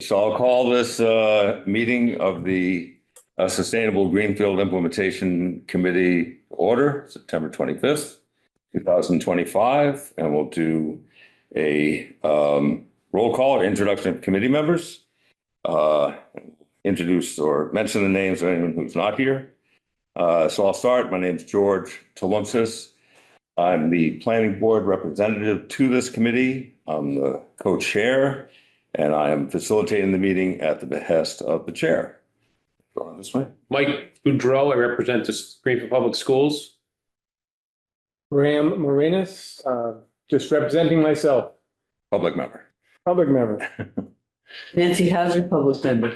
so I'll call this meeting of the Sustainable Greenfield Implementation Committee order, September 25th, 2025, and we'll do a roll call or introduction of committee members. Introduce or mention the names of anyone who's not here. So I'll start. My name is George Tolumsis. I'm the planning board representative to this committee. I'm the co-chair, and I am facilitating the meeting at the behest of the chair. Go on this way. Mike Boudreau, I represent the Greenfield Public Schools. Graham Marinas, just representing myself. Public member. Public member. Nancy Hazard, public member.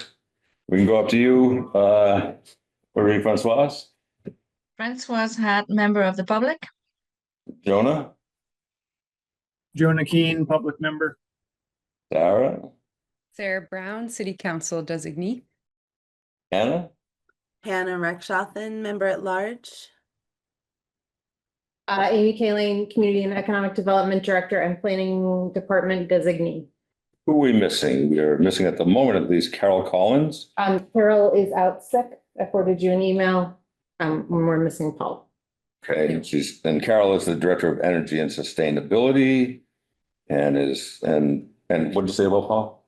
We can go up to you. Marie Francois. Francois Hat, member of the public. Jonah. Jonah Keane, public member. Sarah. Sarah Brown, City Council designee. Anna. Hannah Rekschathan, member at large. Amy Kaling, Community and Economic Development Director and Planning Department designee. Who are we missing? We are missing at the moment at least Carol Collins. Carol is out sick. I forwarded you an email. We're missing Paul. Okay, and Carol is the Director of Energy and Sustainability, and what did you say about Paul?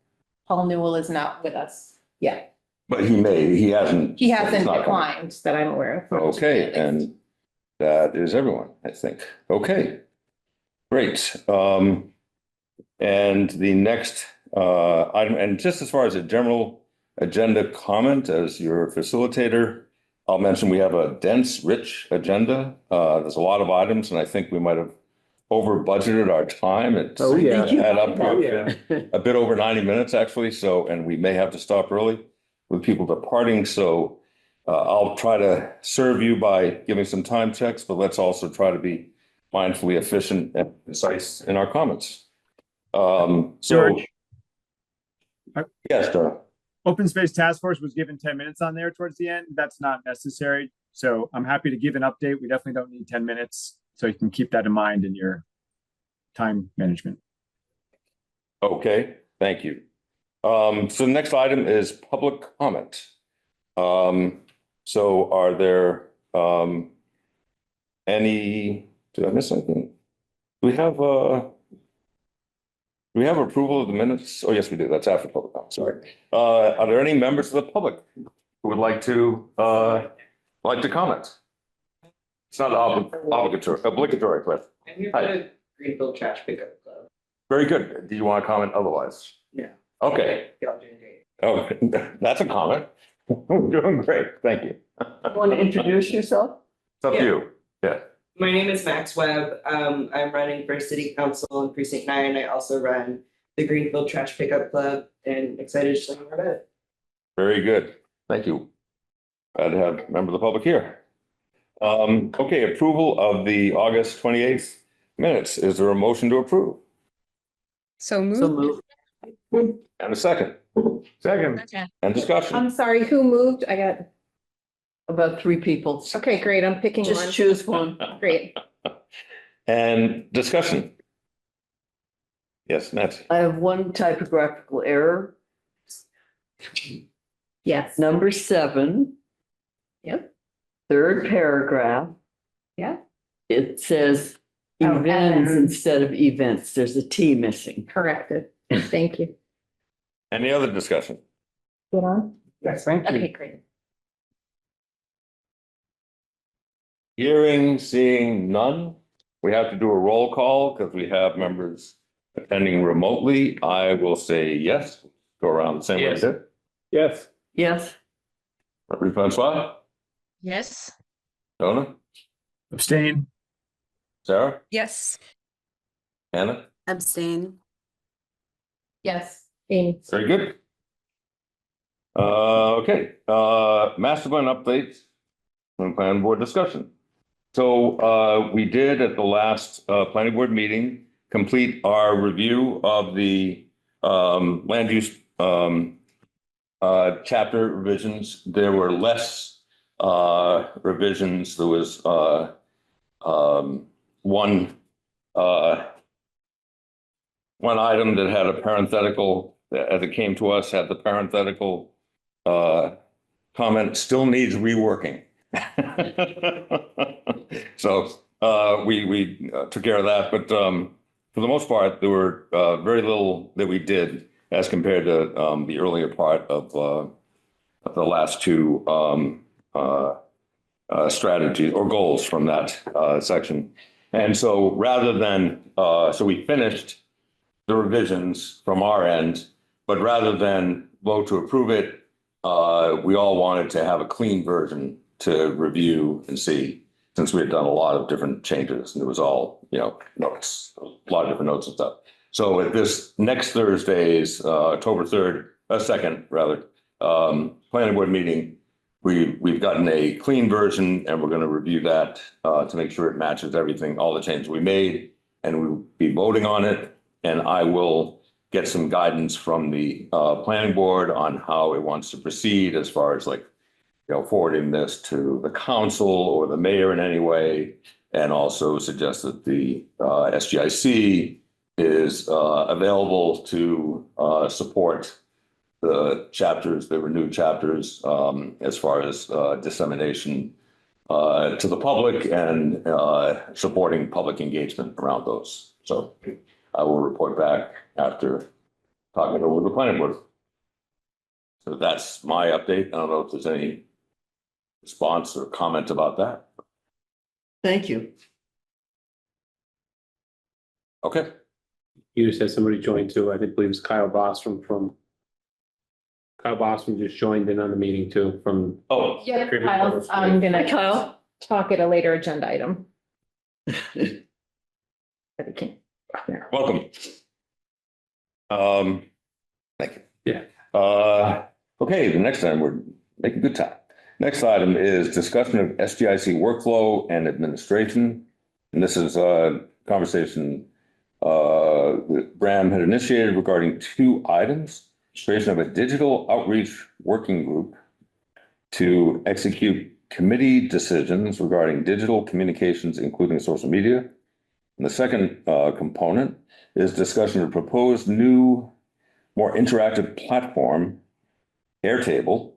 Paul Newell is not with us yet. But he hasn't. He hasn't it's not declined that I'm aware of. Okay, and that is everyone, I think. Okay, great. And the next item, and just as far as a general agenda comment, as your facilitator, I'll mention we have a dense, rich agenda. There's a lot of items, and I think we might have over budgeted our time. It's add up to a bit over 90 minutes, actually. So, and we may have to stop early with people departing. So I'll try to serve you by giving some time checks, but let's also try to be mindfully efficient and precise in our comments. George. Yes, John. Open Space Task Force was given 10 minutes on there towards the end. That's not necessary. So I'm happy to give an update. We definitely don't need 10 minutes. So you can keep that in mind in your time management. Okay, thank you. So the next item is public comment. So are there any, did I miss anything? Do we have approval of the minutes? Oh, yes, we do. That's after public comment. Sorry. Are there any members of the public who would like to comment? It's not obligatory question. I'm here for the Greenfield Trash Pickup Club. Very good. Do you want to comment otherwise? Yeah. Okay. Y'all doing great. Oh, that's a comment. We're doing great. Thank you. Want to introduce yourself? It's up to you. Yeah. My name is Max Webb. I'm running for City Council in Precinct 9. I also run the Greenfield Trash Pickup Club and excited to show you more about it. Very good. Thank you. Glad to have a member of the public here. Okay, approval of the August 28th minutes. Is there a motion to approve? So moved. So moved. And a second. Second. Okay. And discussion. I'm sorry, who moved? I got, About 3 people. okay, great. I'm picking one. Just choose one. Great. And discussion. Yes, Nancy. I have one typographical error. Yes. Number 7, Yep. third paragraph. Yeah. It says Oh, events events. instead of events. There's a T missing. Corrected. Thank you. Any other discussion? Get on? Yes, thank you. Okay, great. Hearing, seeing none. We have to do a roll call because we have members attending remotely. I will say yes. Go around the same way Yes. we did. Yes. Yes. Marie Francois, Yes. Donna, Abstain. Sarah, Yes. Anna. Abstain. Yes. Amy. Very good. Okay, master plan updates and plan board discussion. So we did at the last planning board meeting complete our review of the land use chapter revisions. There were less revisions. There was one item that had a parenthetical as it came to us, had the parenthetical comment, still needs reworking. So we took care of that, but for the most part, there were very little that we did as compared to the earlier part of the last two strategies or goals from that section. And so rather than, so we finished the revisions from our end, but rather than vote to approve it, we all wanted to have a clean version to review and see, since we had done a lot of different changes and it was all, notes, a lot of different notes and stuff. So at this next Thursday's, October 3rd, 2nd rather, planning board meeting, we've gotten a clean version and we're going to review that to make sure it matches everything, all the changes we made, and we'll be voting on it. And I will get some guidance from the planning board on how it wants to proceed as far as forwarding this to the council or the mayor in any way, and also suggest that the SGIC is available to support the chapters, the renewed chapters, as far as dissemination to the public and supporting public engagement around those. So I will report back after talking over the planning board. So that's my update. I don't know if there's any response or comment about that. Thank you. Okay. You just had somebody join too. I believe it's Kyle Bostrom Kyle Bostrom just joined in on the meeting too from. Oh, Yep, Greenfield Kyle, Public I'm Schools. gonna Kyle? talk at a later agenda item. welcome. Thank you. Yeah. Okay, the next time we're making good time. Next item is discussion of SGIC workflow and administration. And this is a conversation that Bram had initiated regarding two items: creation of a digital outreach working group to execute committee decisions regarding digital communications, including social media. And the second component is discussion of proposed new, more interactive platform, Airtable,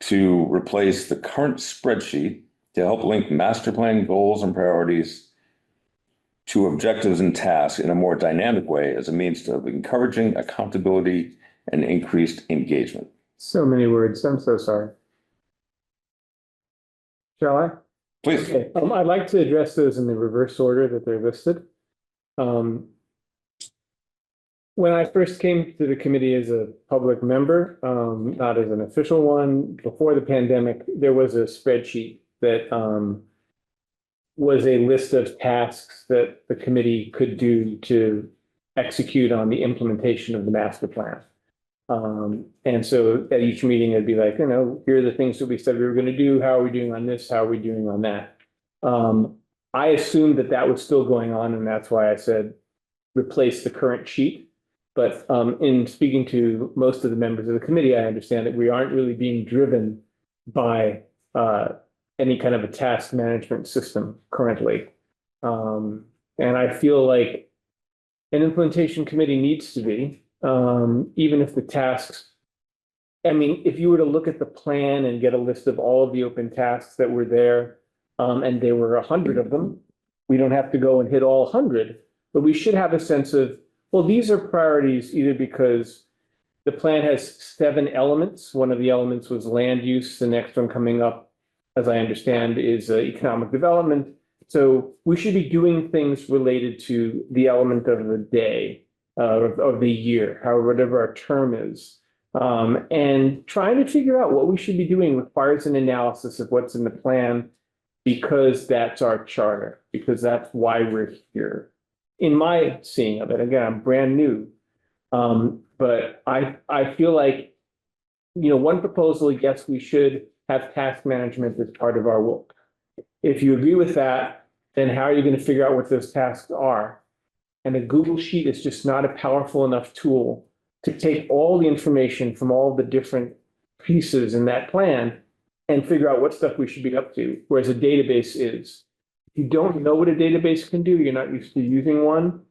to replace the current spreadsheet to help link master plan goals and priorities to objectives and tasks in a more dynamic way as a means of encouraging accountability and increased engagement. So many words. I'm so sorry. Shall I? Please. Okay, I'd like to address those in the reverse order that they're listed. When I first came to the committee as a public member, not as an official one, before the pandemic, there was a spreadsheet that was a list of tasks that the committee could do to execute on the implementation of the master plan. And so at each meeting, it'd be like, here are the things that we said we were going to do. How are we doing on this? How are we doing on that? I assumed that that was still going on, and that's why I said replace the current sheet. But in speaking to most of the members of the committee, I understand that we aren't really being driven by any kind of a task management system currently. And I feel like an implementation committee needs to be, even if the tasks, if you were to look at the plan and get a list of all of the open tasks that were there, and there were 100 of them, we don't have to go and hit all 100, but we should have a sense of, well, these are priorities either because the plan has 7 elements. One of the elements was land use. The next one coming up, as I understand, is economic development. So we should be doing things related to the element of the day, of the year, however, whatever our term is. And trying to figure out what we should be doing requires an analysis of what's in the plan, because that's our charter, because that's why we're here. In my seeing of it, again, I'm brand new. But I feel like, one proposal, yes, we should have task management as part of our work. If you agree with that, then how are you going to figure out what those tasks are? And a Google Sheet is just not a powerful enough tool to take all the information from all the different pieces in that plan and figure out what stuff we should be up to, whereas a database is. If you don't know what a database can do, you're not used to using one,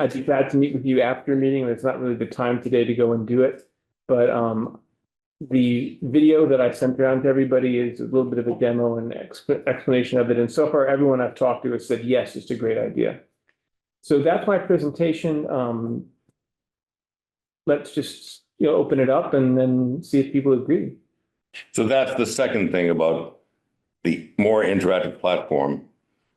I'd be glad to meet with you after a meeting. It's not really the time today to go and do it. But the video that I sent around to everybody is a little bit of a demo and explanation of it. And so far, everyone I've talked to has said, yes, it's a great idea. So that's my presentation. Let's just, open it up and then see if people agree. So that's the second thing about the more interactive platform.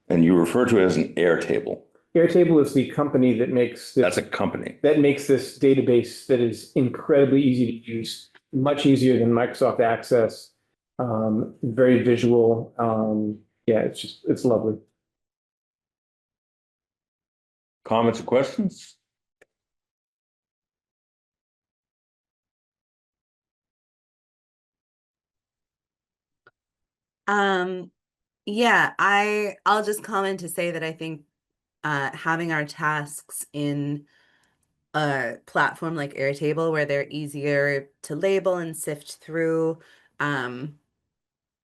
And you refer to it as an Airtable. Airtable is the company that makes That's this, a company. that makes this database that is incredibly easy to use, much easier than Microsoft Access. Very visual. Yeah, it's lovely. Comments or questions? Yeah, I'll just comment to say that I think having our tasks in a platform like Airtable where they're easier to label and sift through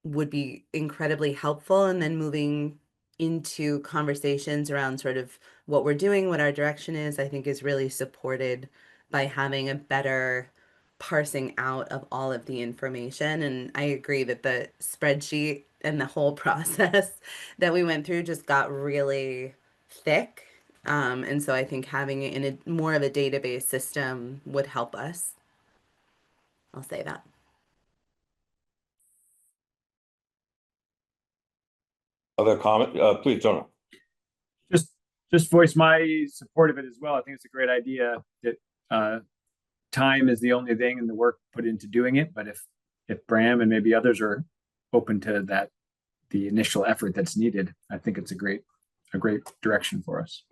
would be incredibly helpful. And then moving into conversations around sort of what we're doing, what our direction is, I think is really supported by having a better parsing out of all of the information. And I agree that the spreadsheet and the whole process that we went through just got really thick. And so I think having it in a more of a database system would help us. I'll say that. Other comment? Please, Jonah. Just voice my support of it as well. I think it's a great idea that time is the only thing and the work put into doing it. But if Bram and maybe others are open to that, the initial effort that's needed, I think it's a great direction for us.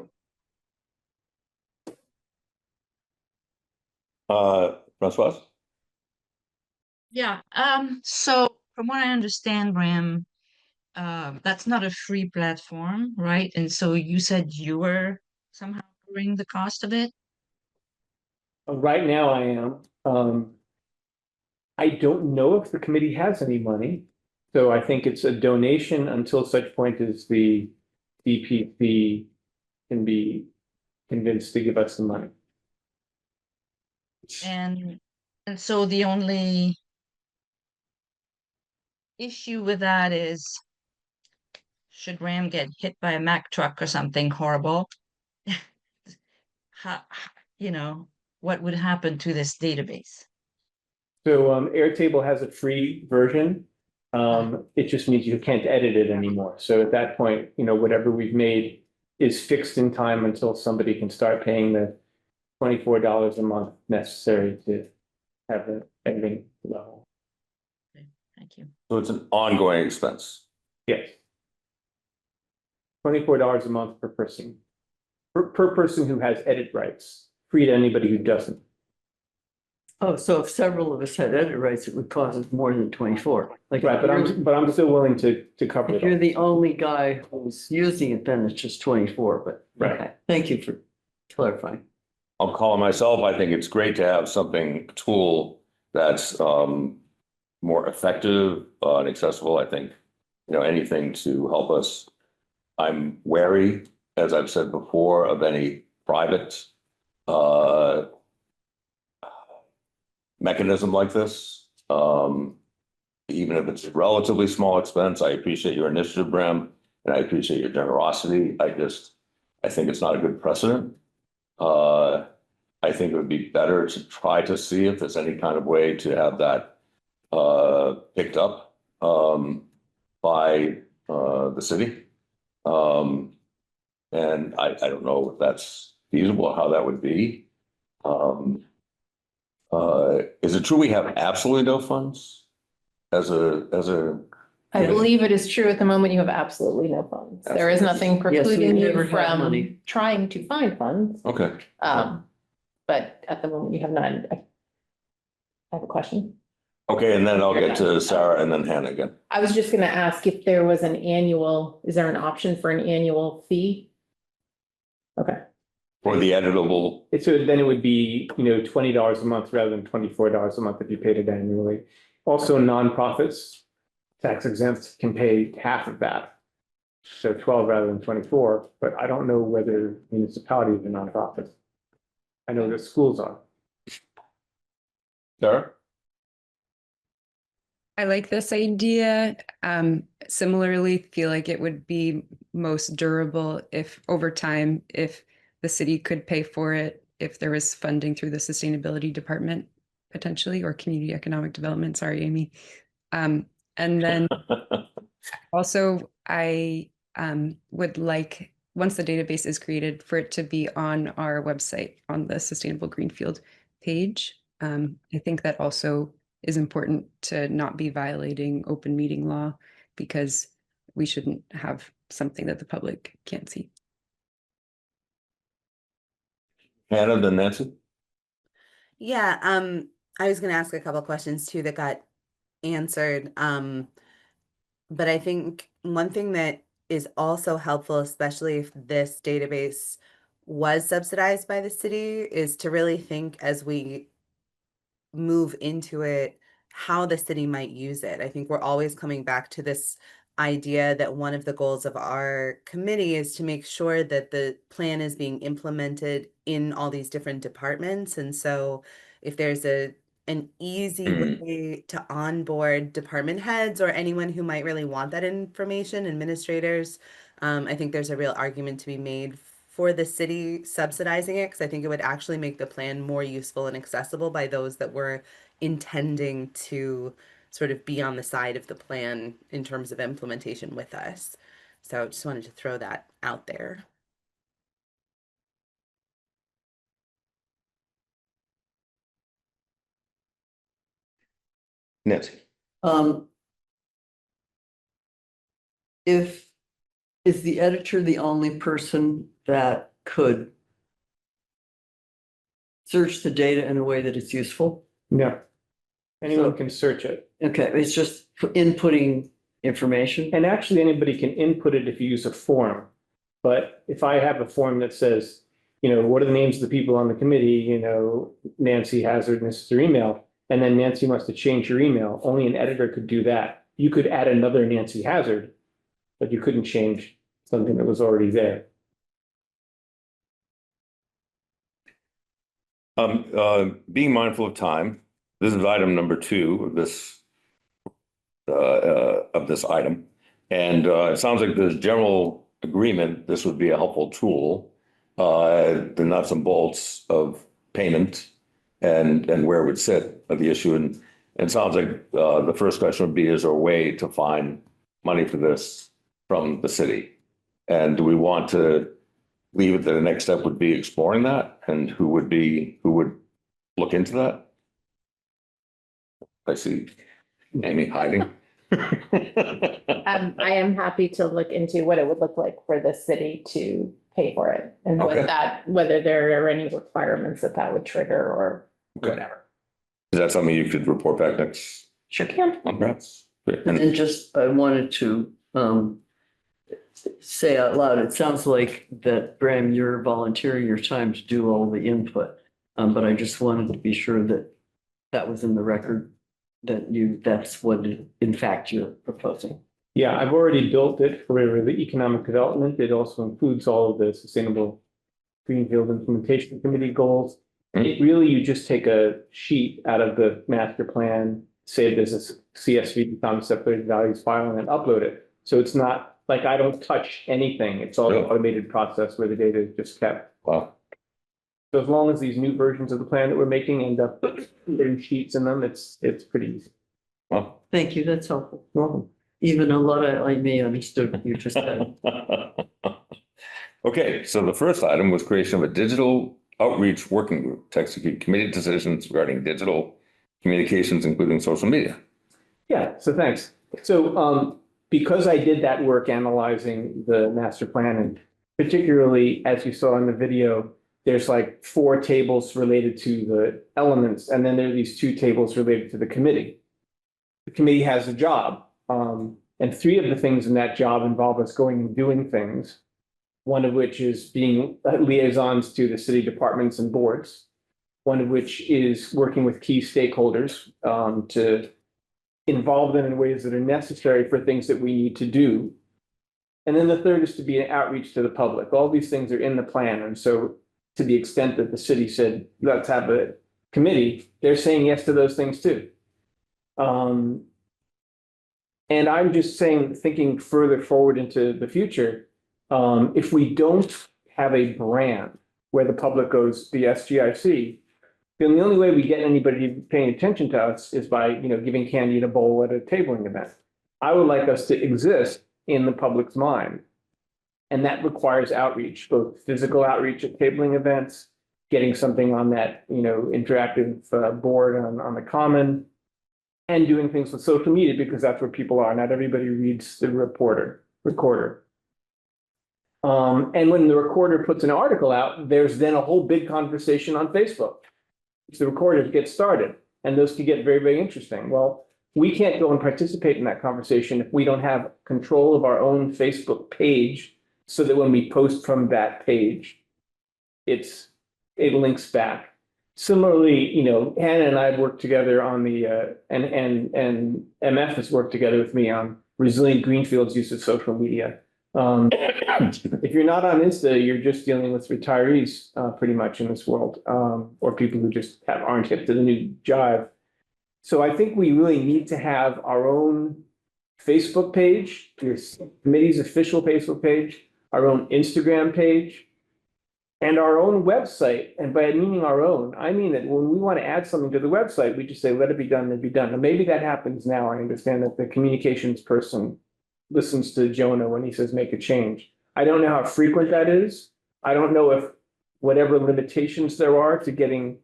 Francoise? Yeah, so from what I understand, Graham, that's not a free platform, right? And so you said you were somehow covering the cost of it? Right now I am. I don't know if the committee has any money. So I think it's a donation until such point as the DPP can be convinced to give us the money. And so the only issue with that is should Graham get hit by a Mack truck or something horrible, how, what would happen to this database? So Airtable has a free version. It just means you can't edit it anymore. So at that point, whatever we've made is fixed in time until somebody can start paying the $24 a month necessary to have the editing level. Okay, thank you. So it's an ongoing expense. Yes. $24 a month per person. Per person who has edit rights, free to anybody who doesn't. Oh, so if several of us had edit rights, it would cost us more than 24. Like, Right, but I'm still willing to cover if it you're all. the only guy who's using it, then it's just 24, but Right. okay. Thank you for clarifying. I'll call it myself. I think it's great to have something, a tool that's more effective and accessible. I think, anything to help us. I'm wary, as I've said before, of any private mechanism like this. Even if it's a relatively small expense, I appreciate your initiative, Bram, and I appreciate your generosity. I think it's not a good precedent. I think it would be better to try to see if there's any kind of way to have that picked up by the city. And I don't know if that's feasible or how that would be. Is it true we have absolutely no funds as a? I believe it is true at the moment you have absolutely no funds. There is nothing Yes, we precluding never you had money. from trying to find funds. Okay. But at the moment you have not. I have a question. Okay, and then I'll get to Sarah and then Hannah again. I was just gonna ask if there was is there an option for an annual fee? Okay. For the editable, So then it would be, $20 a month rather than $24 a month if you paid it annually. Also, nonprofits, tax exempt, can pay half of that. So 12 rather than 24, but I don't know whether municipalities are nonprofits. I know that schools are. Sarah? I like this idea. Similarly, feel like it would be most durable if over time, if the city could pay for it, if there was funding through the sustainability department potentially, or community economic development. Sorry, Amy. And then also, I would like, once the database is created, for it to be on our website on the Sustainable Greenfield page. I think that also is important to not be violating open meeting law, because we shouldn't have something that the public can't see. Hannah, then Nancy? Yeah, I was gonna ask a couple questions too that got answered. But I think one thing that is also helpful, especially if this database was subsidized by the city, is to really think as we move into it, how the city might use it. I think we're always coming back to this idea that one of the goals of our committee is to make sure that the plan is being implemented in all these different departments. And so if there's an easy way to onboard department heads or anyone who might really want that information, administrators, I think there's a real argument to be made for the city subsidizing it, because I think it would actually make the plan more useful and accessible by those that were intending to sort of be on the side of the plan in terms of implementation with us. So just wanted to throw that out there. Nancy? If, is the editor the only person that could search the data in a way that it's useful? No. Anyone So- can search it. Okay, it's just inputting information. And actually, anybody can input it if you use a form. But if I have a form that says, what are the names of the people on the committee, Nancy Hazard, and this is her email, and then Nancy wants to change your email, only an editor could do that. You could add another Nancy Hazard, but you couldn't change something that was already there. Being mindful of time, this is item number 2 of this item. And it sounds like there's general agreement, this would be a helpful tool. The nuts and bolts of payment and where it would sit of the issue. And it sounds like the first question would be, is there a way to find money for this from the city? And do we want to leave it that the next step would be exploring that? And who would look into that? I see Amy hiding. I am happy to look into what it would look like for the city to pay for it and Okay. whether there are any requirements that would trigger or Okay. whatever. Is that something you could report back next Sure can. month, perhaps? And then I wanted to say out loud, it sounds like that, Bram, you're volunteering your time to do all the input. But I just wanted to be sure that that was in the record, that's what in fact you're proposing. Yeah, I've already built it for the economic development. It also includes all of the Sustainable Greenfield Implementation Committee goals. It really, you just take a sheet out of the master plan, save it as a CSV concept values file, and then upload it. So it's not like I don't touch anything. It's all an Really? automated process where the data is just kept. Wow. So as long as these new versions of the plan that we're making end up putting sheets in them, it's pretty easy. Well. Thank you, that's helpful. You're welcome. Even a lot of like me understood what you just said. Okay, so the first item was creation of a digital outreach working group to execute committee decisions regarding digital communications, including social media. Yeah, so thanks. So because I did that work analyzing the master plan, and particularly as you saw in the video, there's like 4 tables related to the elements, and then there are these 2 tables related to the committee. The committee has a job, and 3 of the things in that job involve us going and doing things. One of which is being liaisons to the city departments and boards. One of which is working with key stakeholders to involve them in ways that are necessary for things that we need to do. And then the third is to be an outreach to the public. All these things are in the plan. And so to the extent that the city said, let's have a committee, they're saying yes to those things too. And I'm just saying, thinking further forward into the future, if we don't have a brand where the public goes, the SGIC, then the only way we get anybody paying attention to us is by, giving candy in a bowl at a tabling event. I would like us to exist in the public's mind. And that requires outreach, both physical outreach at tabling events, getting something on that, interactive board on the common, and doing things with social media because that's where people are. Not everybody reads the recorder. And when the recorder puts an article out, there's then a whole big conversation on Facebook. The recorders get started, and those can get very, very interesting. Well, we can't go and participate in that conversation if we don't have control of our own Facebook page, so that when we post from that page, it links back. Similarly, Hannah and I have worked together on the and MF has worked together with me on Resilient Greenfield's use of social media. If you're not on Insta, you're just dealing with retirees pretty much in this world, or people who just aren't hip to the new jive. So I think we really need to have our own Facebook page, your committee's official Facebook page, our own Instagram page, and our own website. And by meaning our own, I mean that when we want to add something to the website, we just say, let it be done, let it be done. And maybe that happens now. I understand that the communications person listens to Jonah when he says make a change. I don't know how frequent that is. I don't know if whatever limitations there are to getting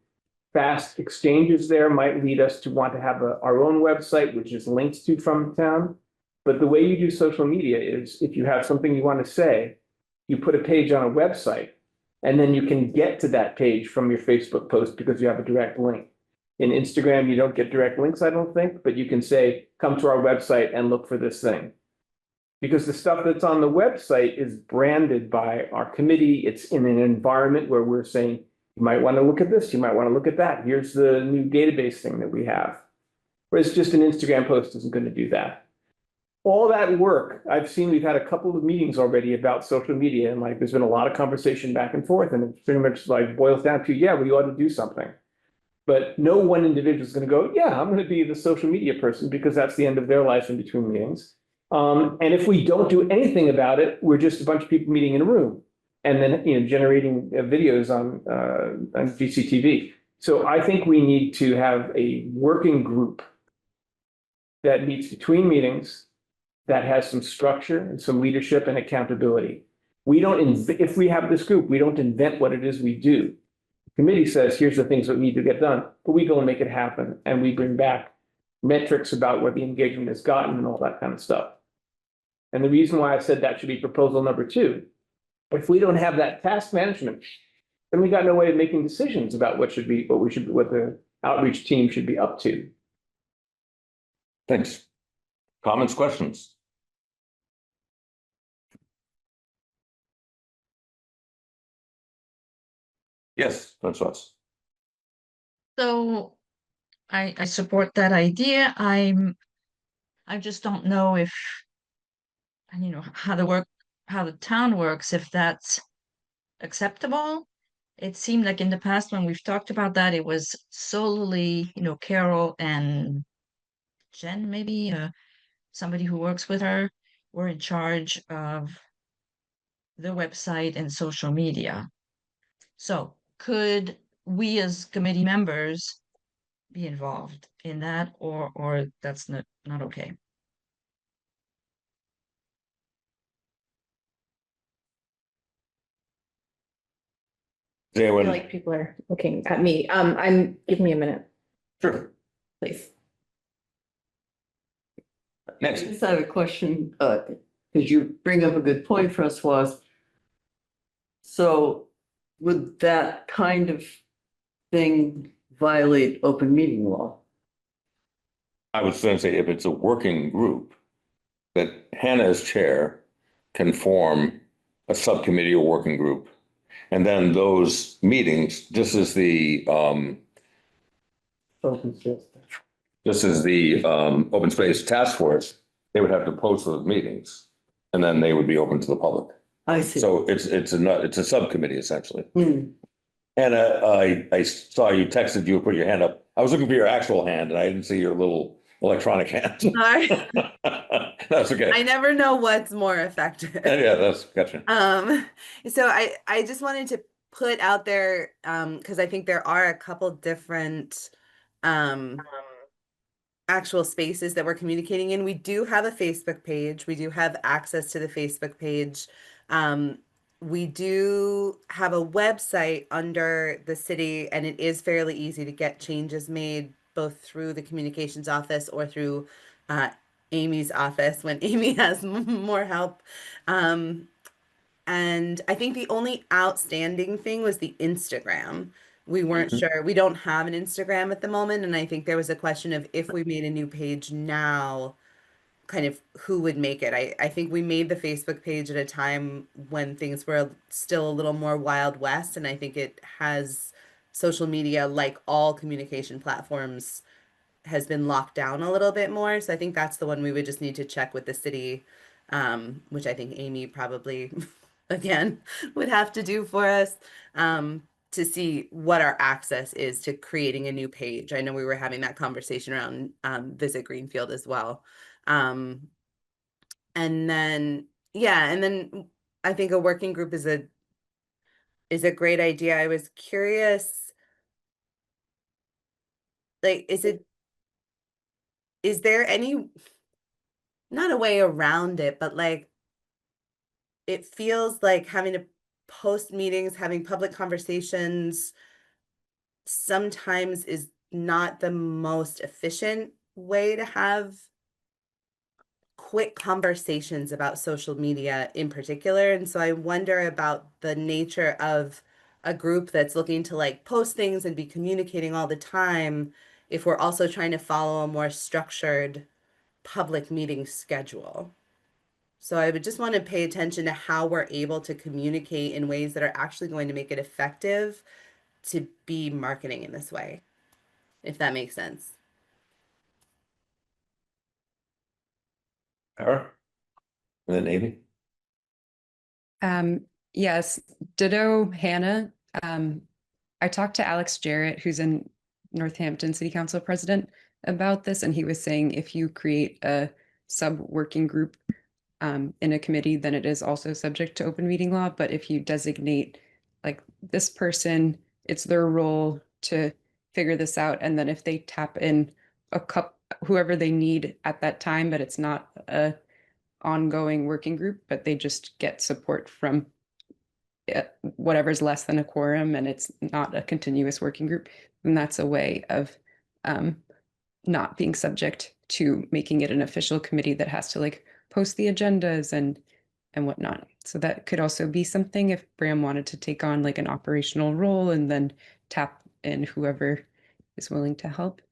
fast exchanges there might lead us to want to have our own website, which is linked to from town. But the way you do social media is if you have something you want to say, you put a page on a website, and then you can get to that page from your Facebook post because you have a direct link. In Instagram, you don't get direct links, I don't think, but you can say, come to our website and look for this thing. Because the stuff that's on the website is branded by our committee. It's in an environment where we're saying, you might want to look at this, you might want to look at that. Here's the new database thing that we have. Whereas just an Instagram post isn't going to do that. All that work, I've seen, we've had a couple of meetings already about social media, and there's been a lot of conversation back and forth, and it pretty much boils down to, yeah, we ought to do something. But no one individual is going to go, yeah, I'm going to be the social media person because that's the end of their life in between meetings. And if we don't do anything about it, we're just a bunch of people meeting in a room and then, generating videos on VCTV. So I think we need to have a working group that meets between meetings, that has some structure and some leadership and accountability. If we have this group, we don't invent what it is we do. The committee says, here's the things that need to get done, but we go and make it happen. And we bring back metrics about what the engagement has gotten and all that kind of stuff. And the reason why I said that should be proposal number 2, if we don't have that task management, then we got no way of making decisions about what the outreach team should be up to. Thanks. Comments, questions? Yes, that's us. So I support that idea. I just don't know if, how the town works, if that's acceptable. It seemed like in the past when we've talked about that, it was solely, Carol and Jen, maybe somebody who works with her, were in charge of the website and social media. So could we as committee members be involved in that, or that's not okay? I feel like people are looking at me. Give me a minute, Sure. please. Next. I just have a question, because you bring up a good point, Francois. So would that kind of thing violate open meeting law? I was going to say, if it's a working group, that Hannah as chair can form a subcommittee or working group. And then those meetings, this is the open space task force, they would have to post those meetings. and then they would be open to the public. I see. So it's a subcommittee essentially. Hmm. And I saw you texted, you put your hand up. I was looking for your actual hand and I didn't see your little electronic hand. Sorry. That's okay. I never know what's more effective. Yeah, that's gotcha. So I just wanted to put out there, because I think there are a couple different actual spaces that we're communicating in. We do have a Facebook page. We do have access to the Facebook page. We do have a website under the city, and it is fairly easy to get changes made both through the communications office or through Amy's office when Amy has more help. And I think the only outstanding thing was the Instagram. We weren't sure. We don't have an Instagram at the moment. And I think there was a question of if we made a new page now, kind of who would make it. I think we made the Facebook page at a time when things were still a little more Wild West. And I think it has social media, like all communication platforms, has been locked down a little bit more. So I think that's the one we would just need to check with the city, which I think Amy probably, again, would have to do for us, to see what our access is to creating a new page. I know we were having that conversation around Visit Greenfield as well. And then, yeah, and then I think a working group is a great idea. I was curious, like, is there any, not a way around it, but like, it feels like having to post meetings, having public conversations sometimes is not the most efficient way to have quick conversations about social media in particular. And so I wonder about the nature of a group that's looking to like post things and be communicating all the time, if we're also trying to follow a more structured public meeting schedule. So I would just want to pay attention to how we're able to communicate in ways that are actually going to make it effective to be marketing in this way, if that makes sense. Tara? And then Amy? Yes, ditto Hannah. I talked to Alex Jarrett, who's in Northampton City Council president, about this, and he was saying if you create a sub-working group in a committee, then it is also subject to open meeting law. But if you designate like this person, it's their role to figure this out. And then if they tap in whoever they need at that time, but it's not a ongoing working group, but they just get support from whatever's less than a quorum and it's not a continuous working group, then that's a way of not being subject to making it an official committee that has to like post the agendas and whatnot. So that could also be something if Bram wanted to take on like an operational role and then tap in whoever is willing to help.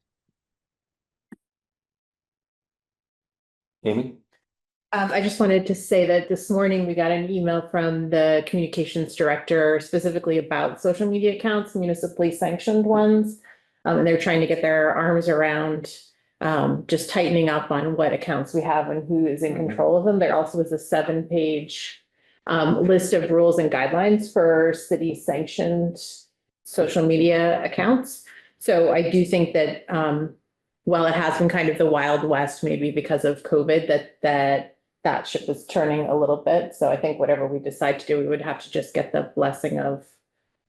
Amy? I just wanted to say that this morning we got an email from the communications director specifically about social media accounts, municipally sanctioned ones. And they're trying to get their arms around just tightening up on what accounts we have and who is in control of them. There also was a 7-page list of rules and guidelines for city sanctioned social media accounts. So I do think that while it has been kind of the Wild West, maybe because of COVID, that ship is turning a little bit. So I think whatever we decide to do, we would have to just get the blessing of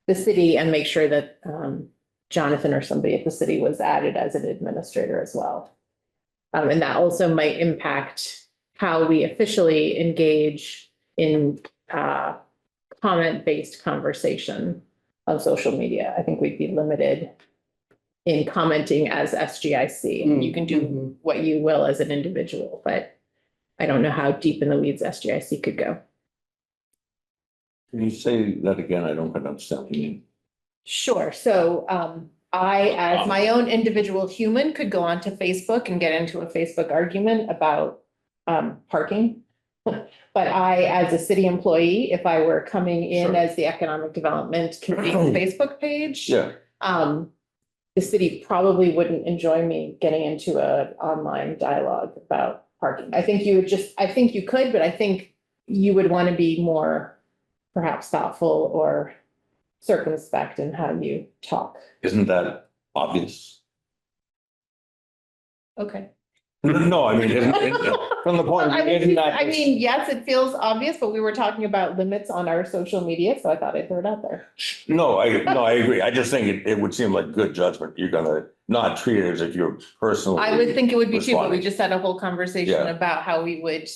the city and make sure that Jonathan or somebody at the city was added as an administrator as well. And that also might impact how we officially engage in comment-based conversation on social media. I think we'd be limited in commenting as SGIC. And you can do what you will as an individual, but I don't know how deep in the weeds SGIC could go. Can you say that again? I don't quite understand what you mean. Sure. So I, as my own individual human, could go onto Facebook and get into a Facebook argument about parking. But I, as a city employee, if I were coming in Sure. as the Economic Development Committee's Facebook page, Yeah. the city probably wouldn't enjoy me getting into an online dialogue about parking. I think you could, but I think you would want to be more perhaps thoughtful or circumspect in how you talk. Isn't that obvious? Okay. No, I mean, from the point, I isn't that? mean, yes, it feels obvious, but we were talking about limits on our social media, so I thought I'd throw it out there. No, I agree. I just think it would seem like good judgment. You're gonna not treat it as if you're personally. I would think it would be too, but we responding. just had a whole conversation Yeah. about how we would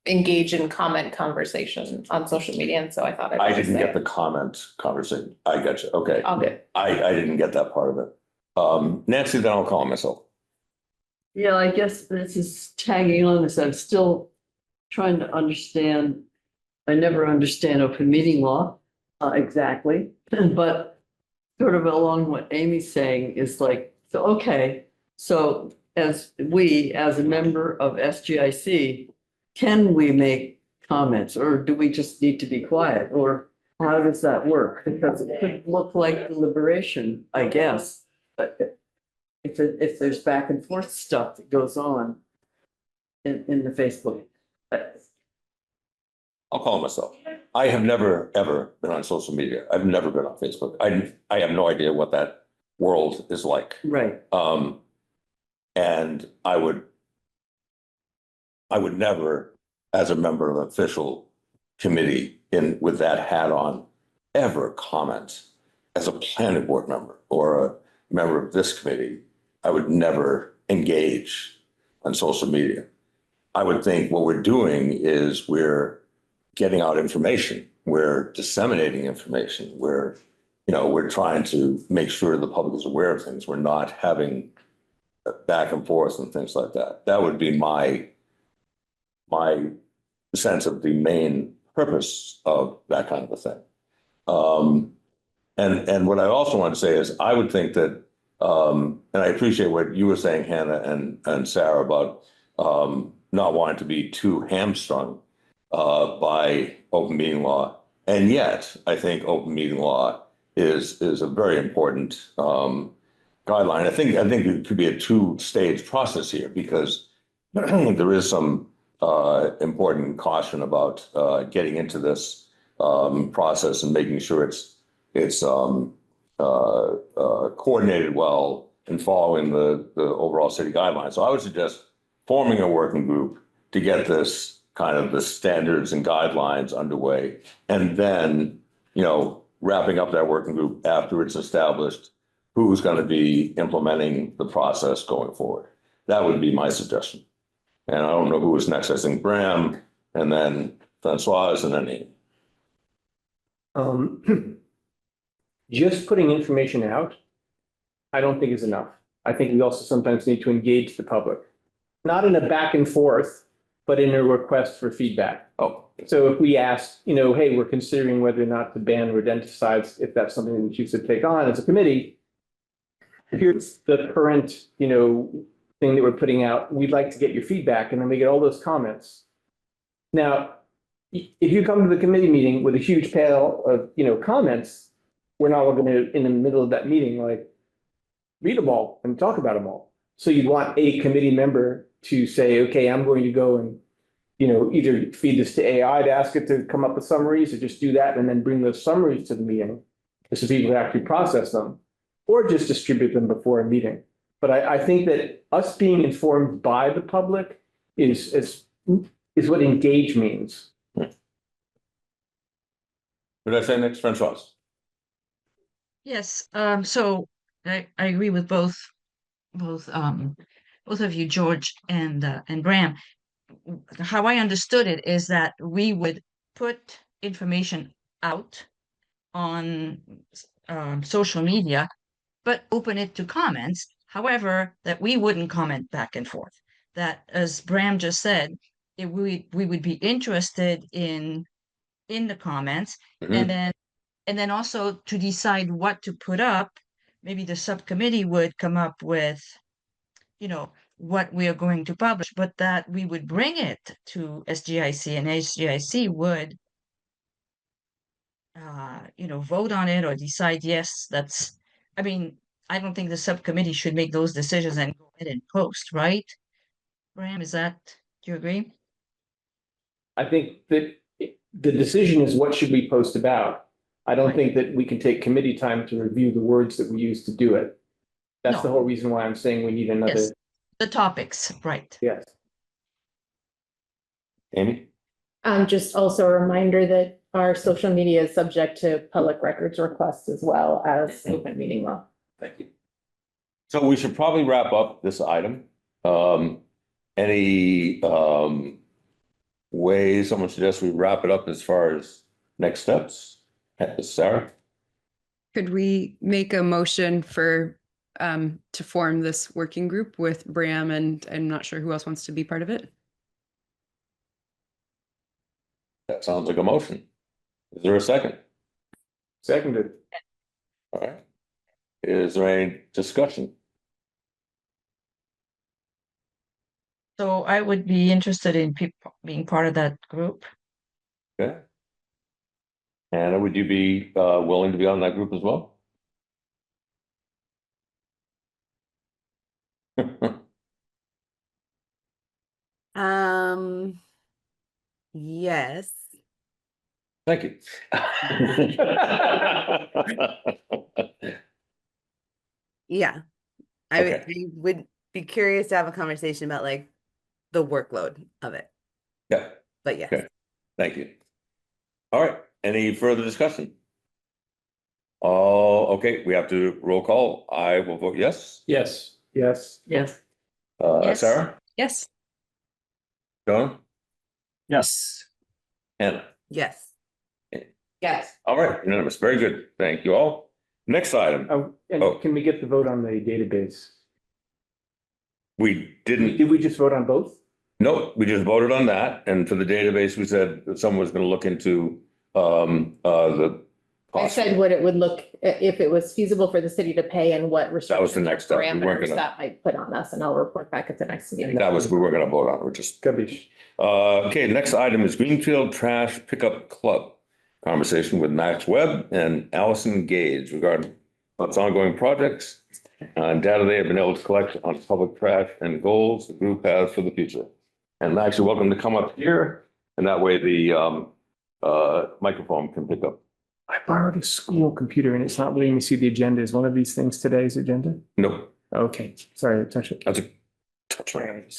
engage in comment conversation on social media, and so I thought I I'd just didn't say get the comment conversation. I got you. Okay. all good. I didn't get that part of it. Nancy, then I'll call myself. Yeah, I guess this is tagging on this. I'm still trying to understand. I never understand open meeting law exactly, but sort of along what Amy's saying is like, so, okay, so as a member of SGIC, can we make comments or do we just need to be quiet? Or how does that work? Because it could look like deliberation, I guess, but if there's back and forth stuff that goes on in the Facebook. I'll call myself. I have never, ever been on social media. I've never been on Facebook. I have no idea what that world is like. Right. And I would never, as a member of an official committee with that hat on, ever comment as a planning board member or a member of this committee. I would never engage on social media. I would think what we're doing is we're getting out information. We're disseminating information. We're trying to make sure the public is aware of things. We're not having back and forth and things like that. That would be my sense of the main purpose of that kind of a thing. And what I also want to say is I would think that, and I appreciate what you were saying, Hannah and Sarah, about not wanting to be too hamstrung by open meeting law. And yet, I think open meeting law is a very important guideline. I think it could be a two-stage process here because there is some important caution about getting into this process and making sure it's coordinated well and following the overall city guidelines. So I would suggest forming a working group to get this kind of the standards and guidelines underway, and then, wrapping up that working group after it's established who's going to be implementing the process going forward. That would be my suggestion. And I don't know who was next. I think Bram, and then Francoise, and then Ian. Just putting information out, I don't think is enough. I think we also sometimes need to engage the public, not in a back and forth, but in a request for feedback. Oh, So if we ask, hey, we're considering whether or not to ban rodenticides, if that's something that you should take on as a committee, here's the current, thing that we're putting out. We'd like to get your feedback, and then we get all those comments. Now, if you come to the committee meeting with a huge pile of, comments, we're not going to, in the middle of that meeting, like, read them all and talk about them all. So you'd want a committee member to say, okay, I'm going to go and, either feed this to AI to ask it to come up with summaries, or just do that and then bring those summaries to the meeting so people can actually process them, or just distribute them before a meeting. But I think that us being informed by the public is what engage means. Did I say next, Francoise? Yes, so I agree with both of you, George and Bram. How I understood it is that we would put information out on social media, but open it to comments. However, that we wouldn't comment back and forth. That, as Bram just said, we would be interested in the comments, Mhm. and then also to decide what to put up. Maybe the subcommittee would come up with, what we are going to publish, but that we would bring it to SGIC, and SGIC would, vote on it or decide, yes, I don't think the subcommittee should make those decisions and go ahead and post, right? Graham, do you agree? I think that the decision is what should we post about? I don't think that we can take committee time to review the words that we use to do it. That's the No. whole reason why I'm saying we need another, Yes, the topics, right. yes. Amy? Just also a reminder that our social media is subject to public records requests as well as open meeting law. Thank you. So we should probably wrap up this item. Any way someone suggests we wrap it up as far as next steps? Sarah? Could we make a motion for to form this working group with Bram and I'm not sure who else wants to be part of it? That sounds like a motion. Is there a second? Seconded. All right. Is there any discussion? So I would be interested in people being part of that group. Okay. Anna, would you be willing to be on that group as well? Yes. Thank you. Yeah. Okay. I would be curious to have a conversation about like the workload of it, Yeah, but yes. okay. Thank you. All right, any further discussion? Oh, okay, we have to roll call. I will vote yes. Yes. Yes. Yes. Yes. Sarah, Yes. John, Yes. Anna. Yes. Yes. All right, unanimous. Very good. Thank you all. Next item. Oh, and Oh. can we get the vote on the database? We didn't, Did we just vote on both? no, we just voted on that. And for the database, we said that someone was going to look into the I cost. said what it would look, if it was feasible for the city to pay and what restrictions. the next step. We weren't Parameters gonna- that might put on us, and I'll report back at the next meeting. That was, we were going to vote on. We're just Kabish. okay, next item is Greenfield Trash Pickup Club. Conversation with Max Webb and Allison Gage regarding its ongoing projects and data they have been able to collect on public trash and goals the group has for the future. And Max, you're welcome to come up here, and that way the microphone can pick up. I borrowed a school computer and it's not letting me see the agenda. Is one of these things today's agenda? Nope, Okay, sorry, to touch it. that's a touch right.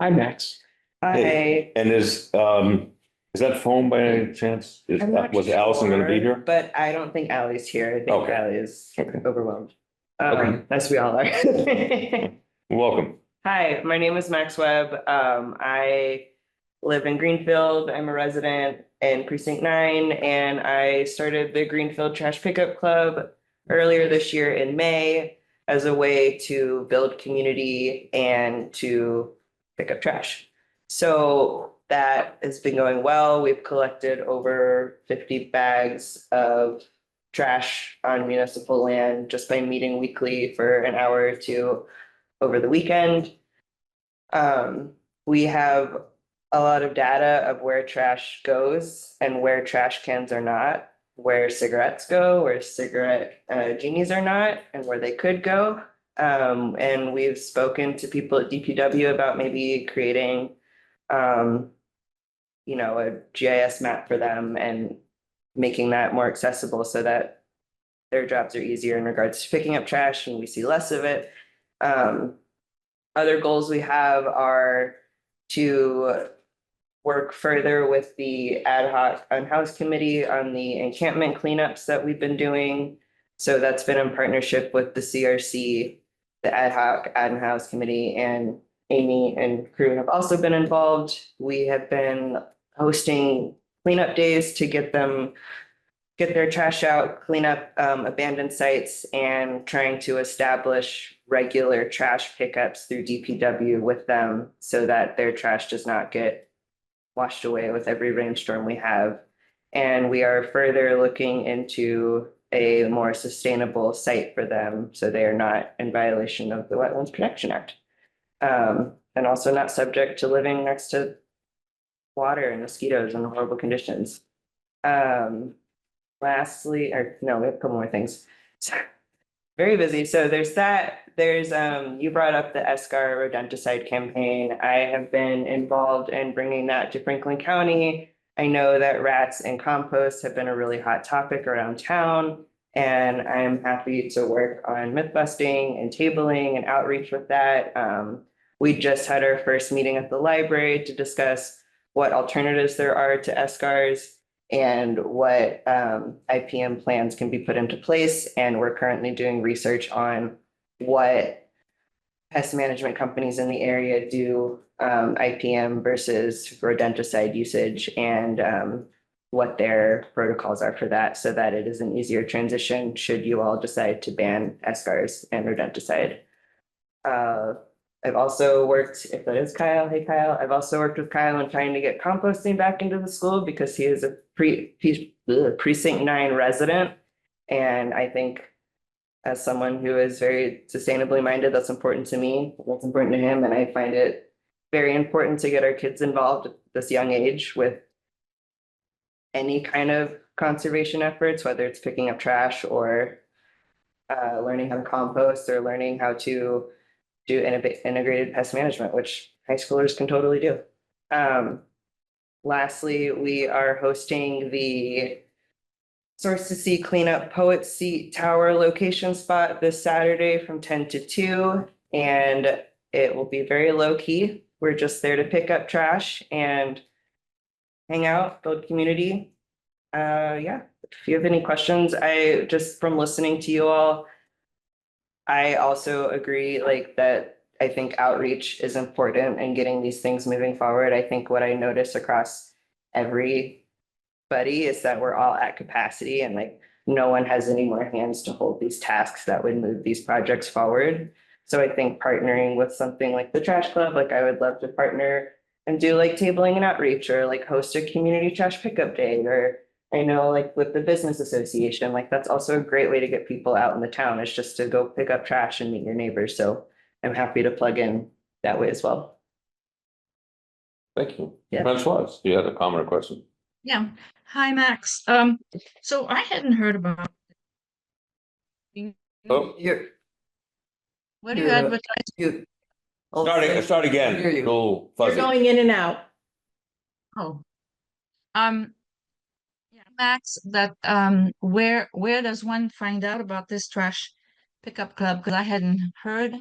Hi, Max. Hey, and is that phone by any chance? I'm not Was Allison going to be sure, here? But I don't think Ally's here. I think Okay. Ally is Okay. overwhelmed. Okay. As we all are. Welcome. Hi, my name is Max Webb. I live in Greenfield. I'm a resident in Precinct 9, and I started the Greenfield Trash Pickup Club earlier this year in May as a way to build community and to pick up trash. So that has been going well. We've collected over 50 bags of trash on municipal land just by meeting weekly for an hour or two over the weekend. We have a lot of data of where trash goes and where trash cans are not, where cigarettes go, where cigarette genies are not, and where they could go. And we've spoken to people at DPW about maybe creating a GIS map for them and making that more accessible so that their jobs are easier in regards to picking up trash and we see less of it. Other goals we have are to work further with the ad hoc unhoused committee on the encampment cleanups that we've been doing. So that's been in partnership with the CRC, the ad hoc unhoused committee, and Amy and crew have also been involved. We have been hosting cleanup days to get their trash out, clean up abandoned sites, and trying to establish regular trash pickups through DPW with them so that their trash does not get washed away with every rainstorm we have. And we are further looking into a more sustainable site for them so they are not in violation of the Wetlands Protection Act. And also not subject to living next to water and mosquitoes and horrible conditions. Lastly, or no, we have a couple more things. very busy. So there's that. There's you brought up the Escar rodenticide campaign. I have been involved in bringing that to Franklin County. I know that rats and compost have been a really hot topic around town, and I'm happy to work on myth busting and tabling and outreach with that. We just had our first meeting at the library to discuss what alternatives there are to Escars and what IPM plans can be put into place. And we're currently doing research on what pest management companies in the area do IPM versus rodenticide usage and what their protocols are for that, so that it is an easier transition should you all decide to ban Escars and rodenticide. I've also worked, if that is Kyle, hey Kyle, I've also worked with Kyle on trying to get composting back into the school because he is a precinct 9 resident. And I think as someone who is very sustainably minded, that's important to me, that's important to him. And I find it very important to get our kids involved at this young age with any kind of conservation efforts, whether it's picking up trash or learning how to compost or learning how to do integrated pest management, which high schoolers can totally do. Lastly, we are hosting the Source to See Cleanup Poet Seat Tower location spot this Saturday from 10 to 2, and it will be very low key. We're just there to pick up trash and hang out, build community. Yeah, if you have any questions, I just from listening to you all, I also agree like that. I think outreach is important and getting these things moving forward. I think what I notice across everybody is that we're all at capacity and like no one has any more hands to hold these tasks that would move these projects forward. So I think partnering with something like the Trash Club, like I would love to partner and do like tabling and outreach or like host a community trash pickup day, or I know like with the business association, like that's also a great way to get people out in the town is just to go pick up trash and meet your neighbors. So I'm happy to plug in that way as well. Thank you. Yeah. Francois, you had a comment or question? Yeah. Hi, Max. So I hadn't heard about. Oh, You're, What do you advertise? you, start again. Hear you. Little You're fuzzy. going in and out. Oh, yeah, Max, that where does one find out about this trash pickup club? Because I hadn't heard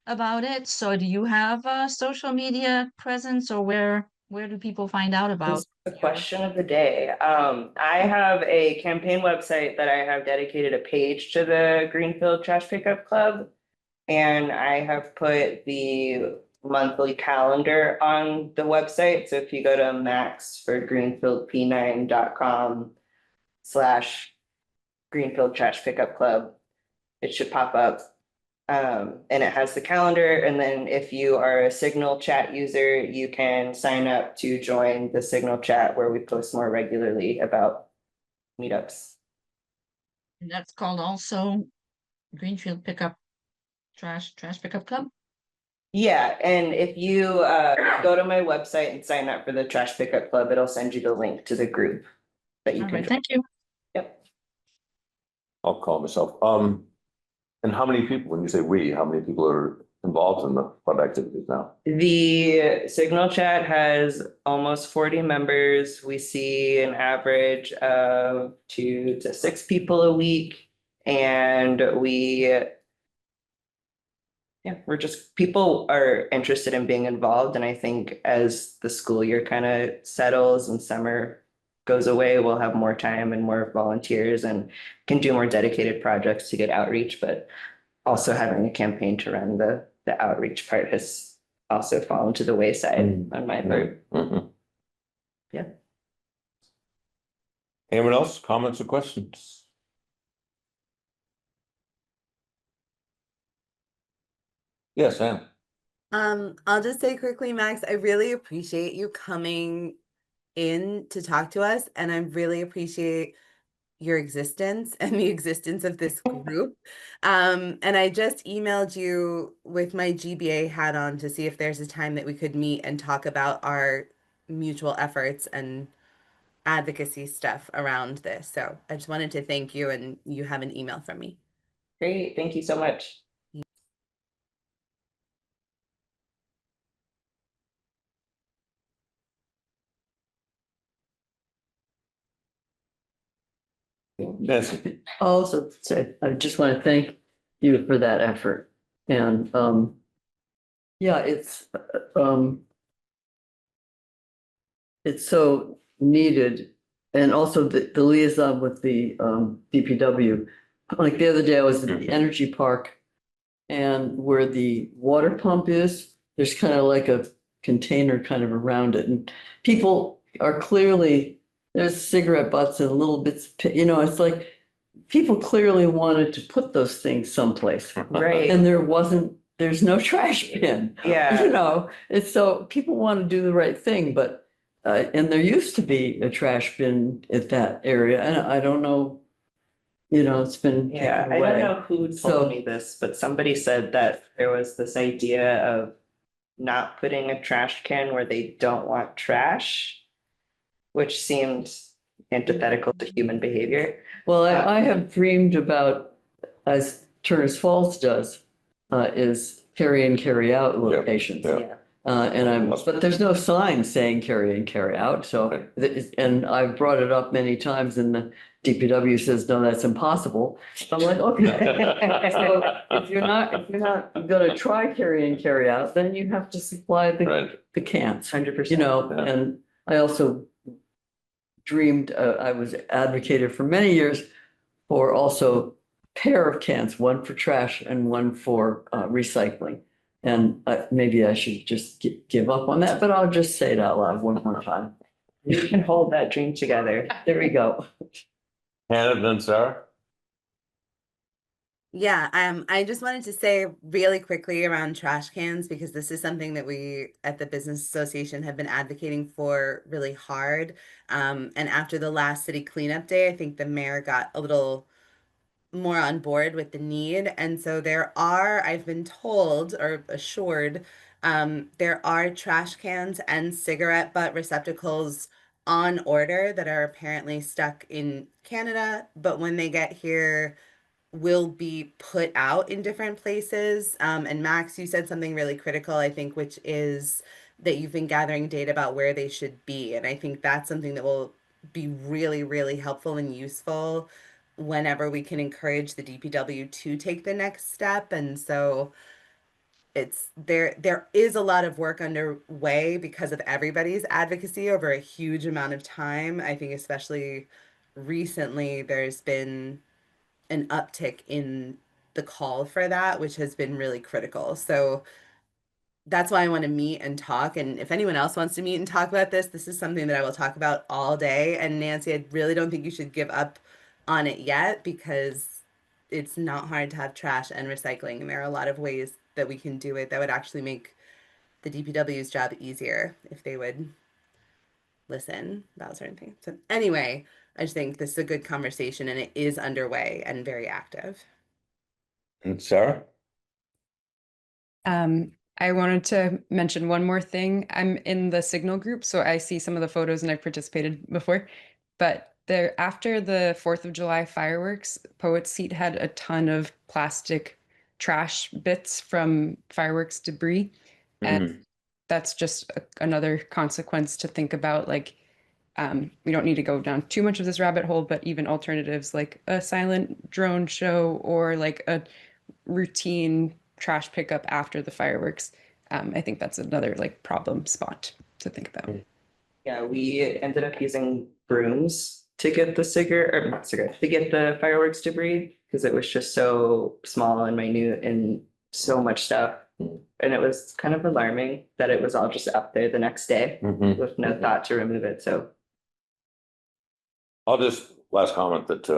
about it. So do you have a social media presence, or where do people find out about? That's the question of the day. I have a campaign website that I have dedicated a page to the Greenfield Trash Pickup Club. And I have put the monthly calendar on the website. So if you go to maxforgreenfieldp9.com/Greenfield Trash Pickup Club, it should pop up. And it has the calendar. And then if you are a Signal chat user, you can sign up to join the Signal chat where we post more regularly about meetups. And that's called also Greenfield Trash Pickup Club. Yeah, and if you go to my website and sign up for the Trash Pickup Club, it'll send you the link to the group that you All can right, join. thank you. Yep. I'll call myself. And how many people, when you say we, how many people are involved in the club activities now? The Signal chat has almost 40 members. We see an average of 2 to 6 people a week. And we're just, people are interested in being involved. And I think as the school year kind of settles and summer goes away, we'll have more time and more volunteers and can do more dedicated projects to get outreach. But also having a campaign to run the outreach part has also fallen to the wayside on my part. Mhm. Yeah. Anyone else? Comments or questions? Yes, Sam. I'll just say quickly, Max, I really appreciate you coming in to talk to us, and I really appreciate your existence and the existence of this group. And I just emailed you with my GBA hat on to see if there's a time that we could meet and talk about our mutual efforts and advocacy stuff around this. So I just wanted to thank you, and you have an email from me. Great, thank you so much. Nancy. Also, say, I just want to thank you for that effort. And yeah, it's so needed. And also the liaison with the DPW. Like the other day, I was at the energy park and where the water pump is, there's kind of like a container kind of around it. And people are clearly, there's cigarette butts and little bits, it's like people clearly wanted to put those things someplace. Right. And there's no trash bin. Yeah. It's so people want to do the right thing, but and there used to be a trash bin at that area, and I don't know, it's been Yeah, taken I away. don't know who So- told me this, but somebody said that there was this idea of not putting a trash can where they don't want trash, which seemed antithetical to human behavior. Well, I have dreamed about, as Turner's Falls does, is carry in, carry out locations. yeah. But there's no sign saying carry in, carry out, so, and I've brought it up many times and the DPW says, no, that's impossible. So I'm like, okay. So if you're not gonna try carry in, carry out, then you have to supply the cans. 100%. Yeah. And I also dreamed, I was advocated for many years for also pair of cans, one for trash and one for recycling. And maybe I should just give up on that, but I'll just say it out loud one more time. You can hold that dream together. There we go. Hannah, then Sarah? Yeah, I just wanted to say really quickly around trash cans, because this is something that we at the Business Association have been advocating for really hard. And after the last city cleanup day, I think the mayor got a little more on board with the need. And so I've been told or assured, there are trash cans and cigarette butt receptacles on order that are apparently stuck in Canada, but when they get here, will be put out in different places. And Max, you said something really critical, I think, which is that you've been gathering data about where they should be. And I think that's something that will be really, really helpful and useful whenever we can encourage the DPW to take the next step. And so there is a lot of work underway because of everybody's advocacy over a huge amount of time. I think especially recently there's been an uptick in the call for that, which has been really critical. So that's why I want to meet and talk. And if anyone else wants to meet and talk about this is something that I will talk about all day. And Nancy, I really don't think you should give up on it yet, because it's not hard to have trash and recycling. And there are a lot of ways that we can do it that would actually make the DPW's job easier if they would listen about certain things. So anyway, I just think this is a good conversation and it is underway and very active. And Sarah? I wanted to mention one more thing. I'm in the Signal group, so I see some of the photos and I've participated before. But there, after the 4th of July fireworks, Poet's Seat had a ton of plastic trash bits from fireworks debris. And that's just another consequence to think about. Like, we don't need to go down too much of this rabbit hole, but even alternatives like a silent drone show or like a routine trash pickup after the fireworks. I think that's another like problem spot to think about. Yeah, we ended up using brooms to get to get the fireworks debris, because it was just so small and minute and so much stuff. And it was kind of alarming that it was all just up there the next day with no thought to remove it. So I'll just last comment that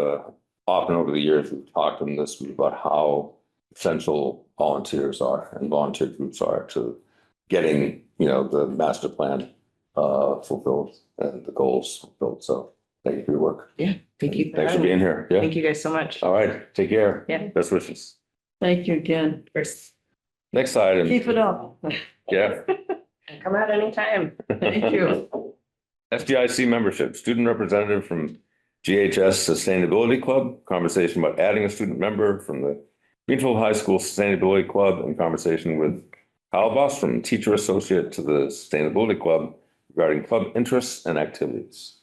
often over the years we've talked in this about how essential volunteers are and volunteer groups are to getting, the master plan fulfilled and the goals fulfilled. So thank you for your work. yeah, thank you. Thanks for being here. Yeah. Thank you guys so much. All right. Take care. Yeah. Best wishes. Thank you again. Next item. Keep it up. Yeah. Come out anytime. Thank you. SGIC membership, student representative from GHS Sustainability Club, conversation about adding a student member from the Greenfield High School Sustainability Club in conversation with Kyle Boss from teacher associate to the Sustainability Club regarding club interests and activities.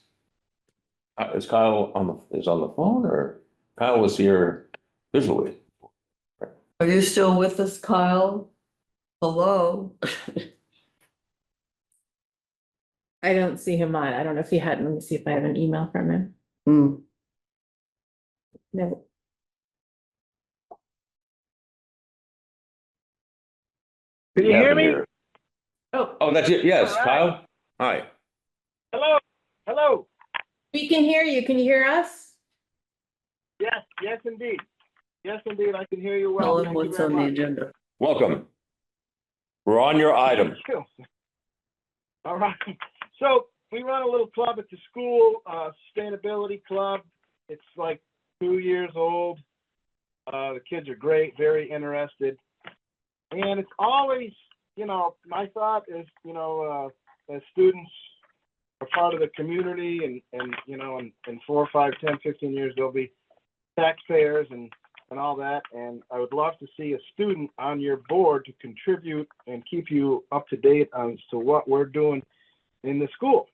Is Kyle on the phone, or Kyle was here visually? Are you still with us, Kyle? Hello? I don't see him on. I don't know if he had, let me see if I have an email from him. Hmm. No. Can you have hear him me? here. Oh, that's it. Yes, All right. Kyle. Hi. Hello, hello. We can hear you. Can you hear us? Yes, yes, indeed. Yes, indeed. I can hear you Tell well. him Thank you what's very on the much. agenda. Welcome. We're on your item. Thank you. All right. So we run a little club at the school, sustainability club. It's like 2 years old. The kids are great, very interested. And it's always, my thought is, as students are part of the community and in 4, 5, 10, 15 years, they'll be taxpayers and all that. And I would love to see a student on your board to contribute and keep you up to date as to what we're doing in the school.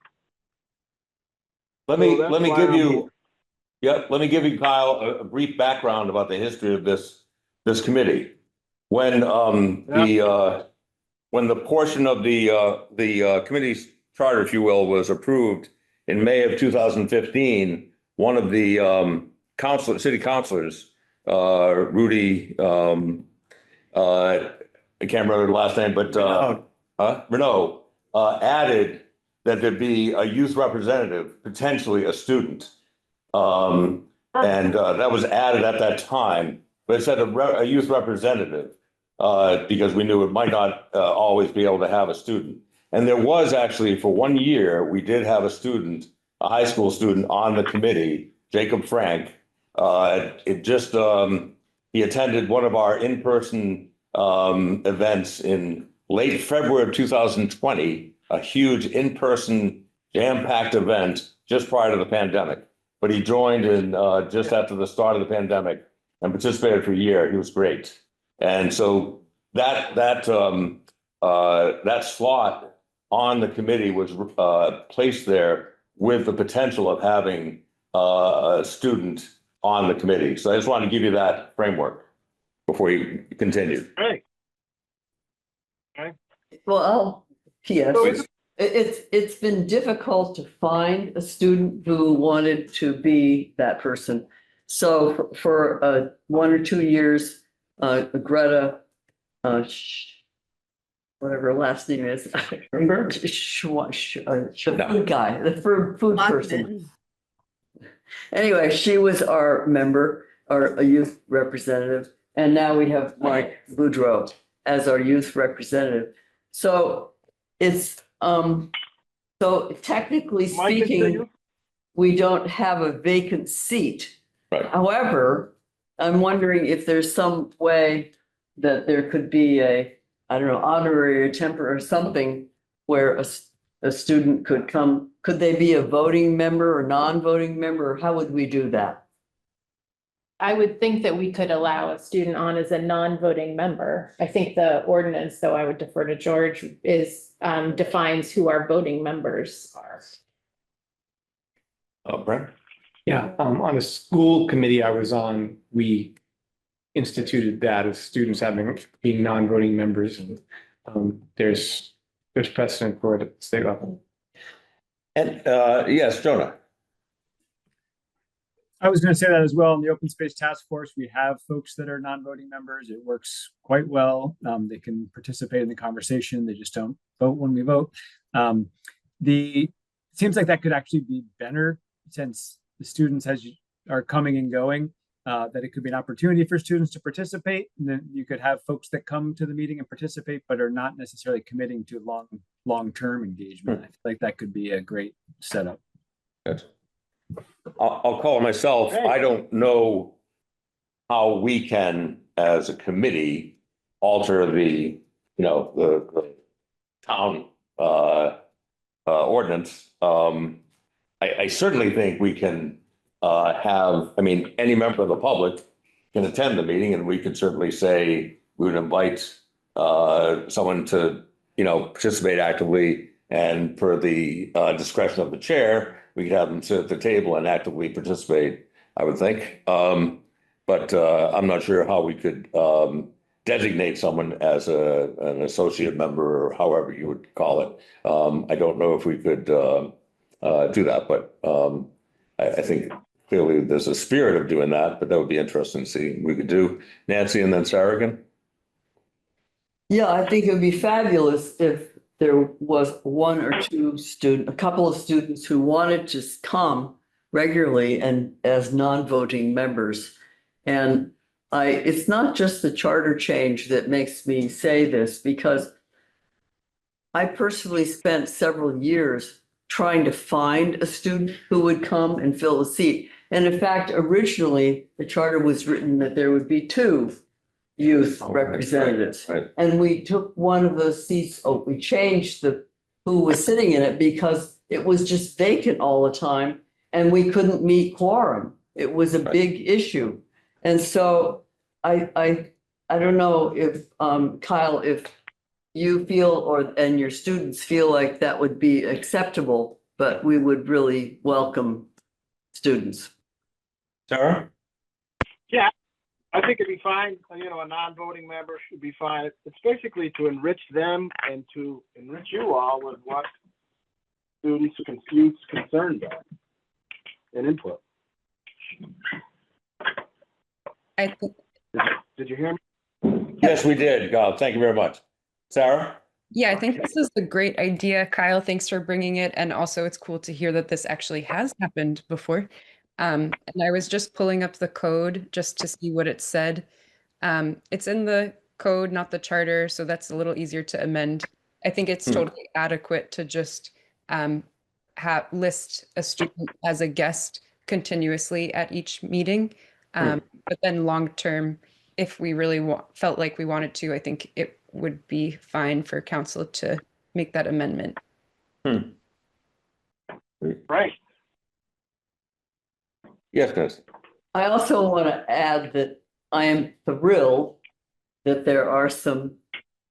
Let me So that's give why I'm you. here. Yep, let me give you, Kyle, a brief background about the history of this committee. When when the portion of the committee's charter, if you will, was approved in May of 2015, one of the city councilors, Rudy, I can't remember the last name, but Renaud, added that there'd be a youth representative, potentially a student. And that was added at that time, but it said a youth representative because we knew it might not always be able to have a student. And there was actually, for 1 year, we did have a student, a high school student on the committee, Jacob Frank. He attended one of our in-person events in late February of 2020, a huge in-person jam-packed event just prior to the pandemic. But he joined in just after the start of the pandemic and participated for a year. He was great. And so that slot on the committee was placed there with the potential of having a student on the committee. So I just wanted to give you that framework before you continue. Hey. Well, yes, So it's been difficult to find a student who wanted to be that person. So for 1 or 2 years, Greta, whatever her last name is, Remember? the food guy, the food person. Anyway, she was our member, a youth representative, and now we have Mike Boudreau as our youth representative. So it's, so technically Mike, speaking, we don't have a vacant seat. Right. However, I'm wondering if there's some way that there could be I don't know, honorary or temporary or something where a student could come. Could they be a voting member or non-voting member? Or how would we do that? I would think that we could allow a student on as a non-voting member. I think the ordinance, though I would defer to George, is defines who our voting members are. Brent? Yeah, on the school committee I was on, we instituted that as students being non-voting members, and there's precedent for it at the state level. And yes, Jonah. I was going to say that as well. In the open space task force, we have folks that are non-voting members. It works quite well. They can participate in the conversation. They just don't vote when we vote. It seems like that could actually be better since the students are coming and going, that it could be an opportunity for students to participate. And then you could have folks that come to the meeting and participate, but are not necessarily committing to long-term engagement. I feel like that could be a great setup. Good. I'll call it myself. I don't know how we can, as a committee, alter the town ordinance. I certainly think we can have, any member of the public can attend the meeting, and we could certainly say we would invite someone to, participate actively, and per the discretion of the chair, we could have them sit at the table and actively participate, I would think. But I'm not sure how we could designate someone as an associate member, or however you would call it. I don't know if we could do that, but I think clearly there's a spirit of doing that, but that would be interesting to see what we could do. Nancy and then Sarah again. Yeah, I think it would be fabulous if there was one or two a couple of students who wanted to come regularly and as non-voting members. And it's not just the charter change that makes me say this, because I personally spent several years trying to find a student who would come and fill a seat. And in fact, originally, the charter was written that there would be two youth representatives. Right. And we took one of those seats, we changed who was sitting in it because it was just vacant all the time and we couldn't meet quorum. It was a big issue. And so I don't know if, Kyle, if you feel and your students feel like that would be acceptable, but we would really welcome students. Sarah? I think it'd be fine. A non-voting member should be fine. It's basically to enrich them and to enrich you all with what students' concerns are and input. I think, Did you hear me? Yes, we did. Thank you very much. Sarah? yeah, I think this is a great idea. Kyle, thanks for bringing it. And also it's cool to hear that this actually has happened before. And I was just pulling up the code just to see what it said. It's in the code, not the charter, so that's a little easier to amend. I think it's totally adequate to just list a student as a guest continuously at each meeting. But then long term, if we really felt like we wanted to, I think it would be fine for council to make that amendment. Right. Yes, Chris. I also want to add that I am thrilled that there are some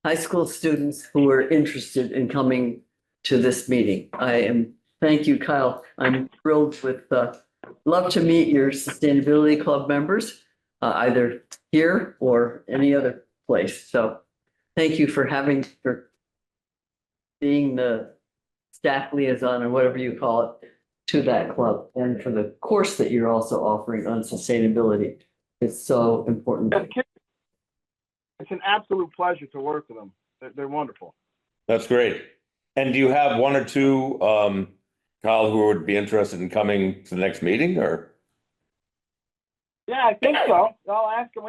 high school students who are interested in coming to this meeting. Thank you, Kyle. I'm thrilled with, love to meet your sustainability club members, either here or any other place. So thank you for being the staff liaison or whatever you call it to that club, and for the course that you're also offering on sustainability. It's so important. It's an absolute pleasure to work with them. They're wonderful. That's great. And do you have one or two, Kyle, who would be interested in coming to the next meeting, or? Yeah, I think so. I'll ask them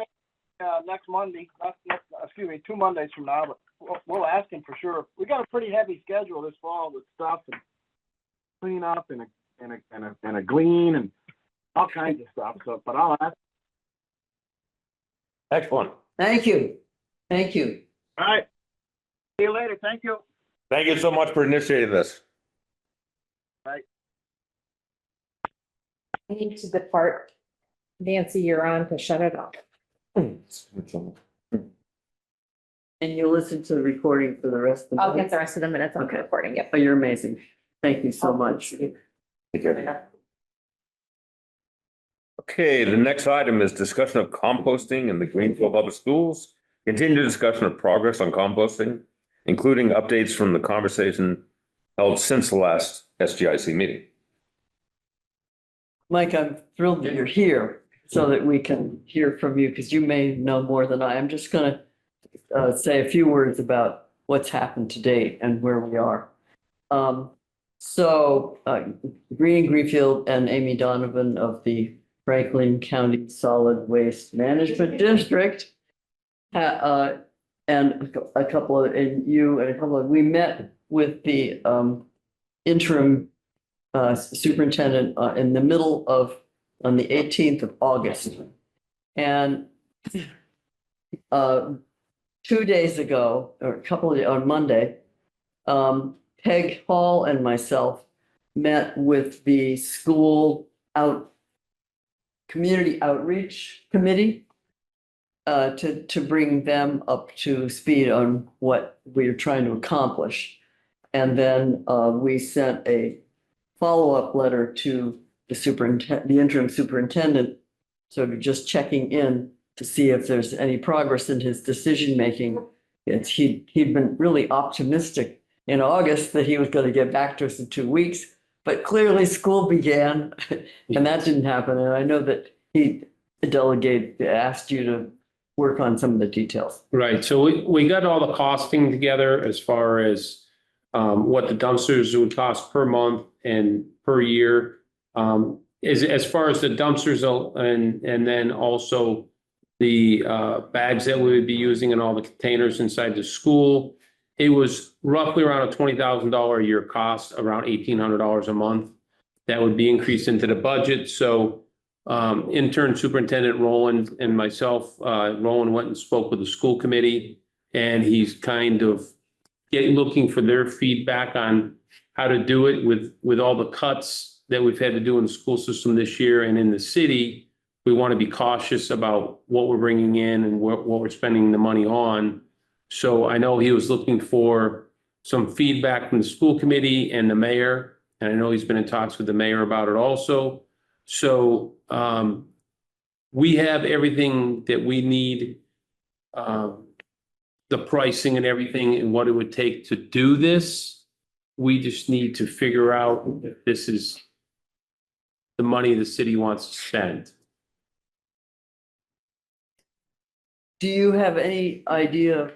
next Monday. Excuse me, 2 Mondays from now. But we'll ask them for sure. We got a pretty heavy schedule this fall with stuff and clean up and a glean and all kinds of stuff. So, but I'll ask. Excellent. Thank you. Thank you. All right. See you later. Thank you. Thank you so much for initiating this. Bye. I need to depart. Nancy, you're on to shut it off. And you'll listen to the recording for the rest of the I'll night? get the rest of the minutes on the recording. Yep. Oh, you're amazing. Thank you so much. Take care. Okay, the next item is discussion of composting in the Greenfield Public Schools. Continued discussion of progress on composting, including updates from the conversation held since the last SGIC meeting. Mike, I'm thrilled that you're here so that we can hear from you, because you may know more than I. I'm just going to say a few words about what's happened to date and where we are. Greenfield and Amy Donovan of the Franklin County Solid Waste Management District and a couple of, we met with the interim superintendent on the 18th of August. And 2 days ago, or on Monday, Peg Hall and myself met with the school community outreach committee to bring them up to speed on what we're trying to accomplish. And then we sent a follow-up letter to the interim superintendent, sort of just checking in to see if there's any progress in his decision-making. He'd been really optimistic in August that he was going to get back to us in 2 weeks, but clearly school began and that didn't happen. And I know that he asked you to work on some of the details. Right, so we got all the costing together as far as what the dumpsters would cost per month and per year. As far as the dumpsters and then also the bags that we would be using and all the containers inside the school, it was roughly around a $20,000 a year cost, around $1,800 a month. That would be increased into the budget. So intern superintendent Roland and myself, Roland went and spoke with the school committee, and he's kind of looking for their feedback on how to do it with all the cuts that we've had to do in the school system this year and in the city. We want to be cautious about what we're bringing in and what we're spending the money on. So I know he was looking for some feedback from the school committee and the mayor, and I know he's been in talks with the mayor about it also. So we have everything that we need, the pricing and everything and what it would take to do this. We just need to figure out if this is the money the city wants to spend. Do you have any idea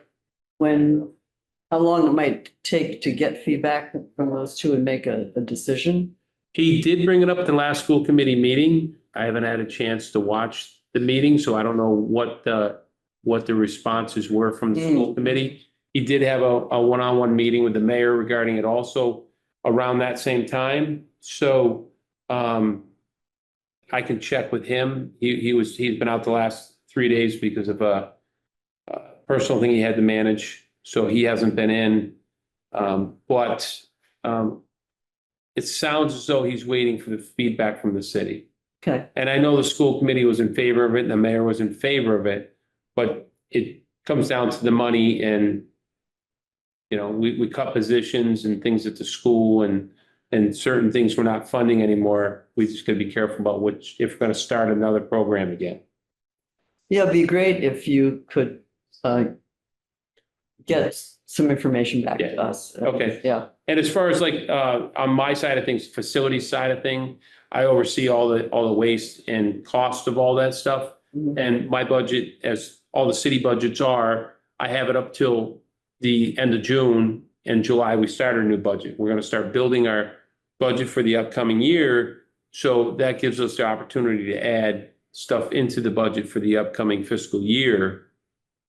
how long it might take to get feedback from those two and make a decision? He did bring it up at the last school committee meeting. I haven't had a chance to watch the meeting, so I don't know what the responses were from the school committee. He did have a one-on-one meeting with the mayor regarding it also around that same time. So I can check with him. He's been out the last 3 days because of a personal thing he had to manage, so he hasn't been in. But it sounds as though he's waiting for the feedback from the city. Okay. And I know the school committee was in favor of it and the mayor was in favor of it, but it comes down to the money and, you know, we cut positions and things at the school and certain things we're not funding anymore. We just gotta be careful about if we're gonna start another program again. Yeah, it'd be great if you could get some information back to us. Okay. Yeah. And as far as like on my side of things, facility side of thing, I oversee all the waste and cost of all that stuff. Mhm. And my budget, as all the city budgets are, I have it up till the end of June. And July, we start our new budget. We're going to start building our budget for the upcoming year. So that gives us the opportunity to add stuff into the budget for the upcoming fiscal year.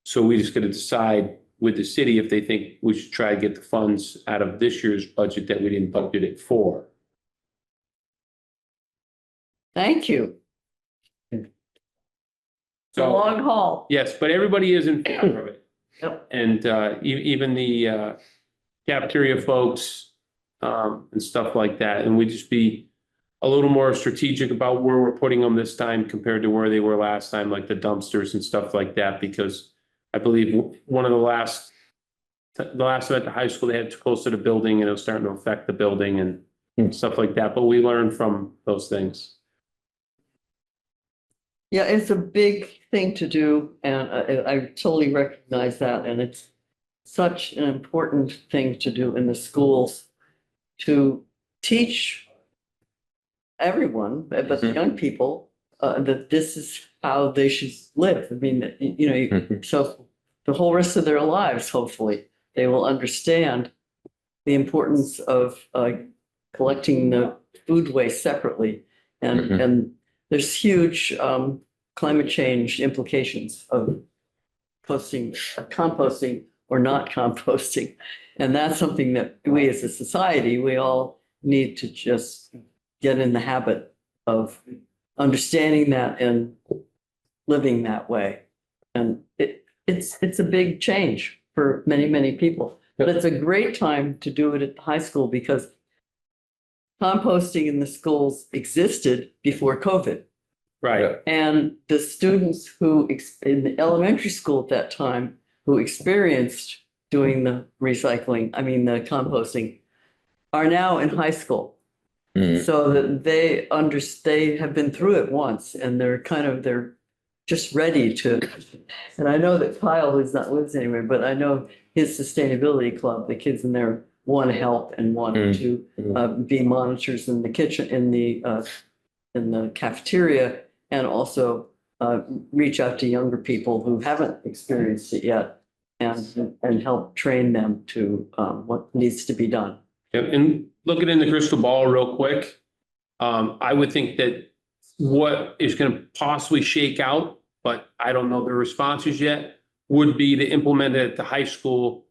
So we just got to decide with the city if they think we should try to get the funds out of this year's budget that we didn't budget it for. Thank you. It's a So, long haul. yes, but everybody is in favor of it. Yep. And even the cafeteria folks and stuff like that. And we just be a little more strategic about where we're putting them this time compared to where they were last time, like the dumpsters and stuff like that, because I believe one of the last at the high school, they had too close to the building and it was starting to affect the building and stuff like that. But we learned from those things. Yeah, it's a big thing to do, and I totally recognize that, and it's such an important thing to do in the schools to teach everyone, but the young people, that this is how they should live. I mean, you know, so the whole rest of their lives, hopefully, they will understand the importance of collecting the food waste separately, and there's huge climate change implications of composting or not composting. And that's something that we as a society, we all need to just get in the habit of understanding that and living that way. And it's a big change for many, many people. But it's a great time to do it at the high school because composting in the schools existed before COVID. Right. And the students who, in the elementary school at that time, who experienced doing the recycling, I mean, the composting, are now in high school. Mhm. So that they have been through it once and they're just ready to. And I know that Kyle, who's not with us anyway, but I know his sustainability club, the kids in there want to help and want to be monitors in the kitchen, in the cafeteria, and also reach out to younger people who haven't experienced it yet and help train them to what needs to be done. And looking in the crystal ball real quick, I would think that what is going to possibly shake out, but I don't know the responses yet, would be to implement it at the high school,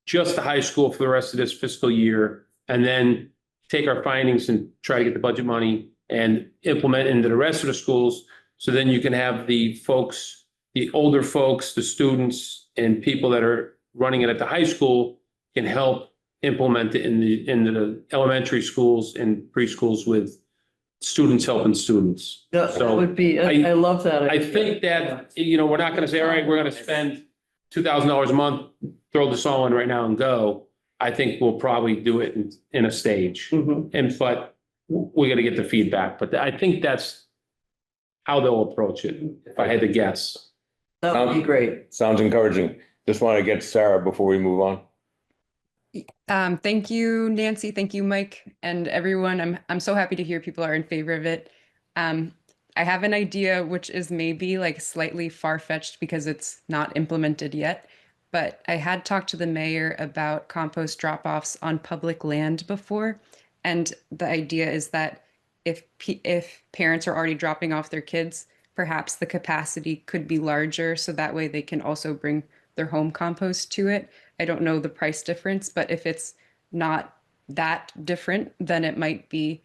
just the high school for the rest of this fiscal year, and then take our findings and try to get the budget money and implement into the rest of the schools. So then you can have the folks, the older folks, the students and people that are running it at the high school can help implement it into the elementary schools and preschools with students helping students. That So would be, I love that. I idea. think that, we're not gonna say, all right, we're gonna spend $2,000 a month, throw this all in right now and go. I think we'll probably do it in a stage. Mhm. But we gotta get the feedback, but I think that's how they'll approach it, if I had to guess. That would be great. Sounds encouraging. Just want to get Sarah before we move on. Thank you, Nancy. Thank you, Mike, and everyone. I'm so happy to hear people are in favor of it. I have an idea which is maybe like slightly far-fetched because it's not implemented yet, but I had talked to the mayor about compost drop-offs on public land before, and the idea is that if parents are already dropping off their kids, perhaps the capacity could be larger, so that way they can also bring their home compost to it. I don't know the price difference, but if it's not that different, then it might be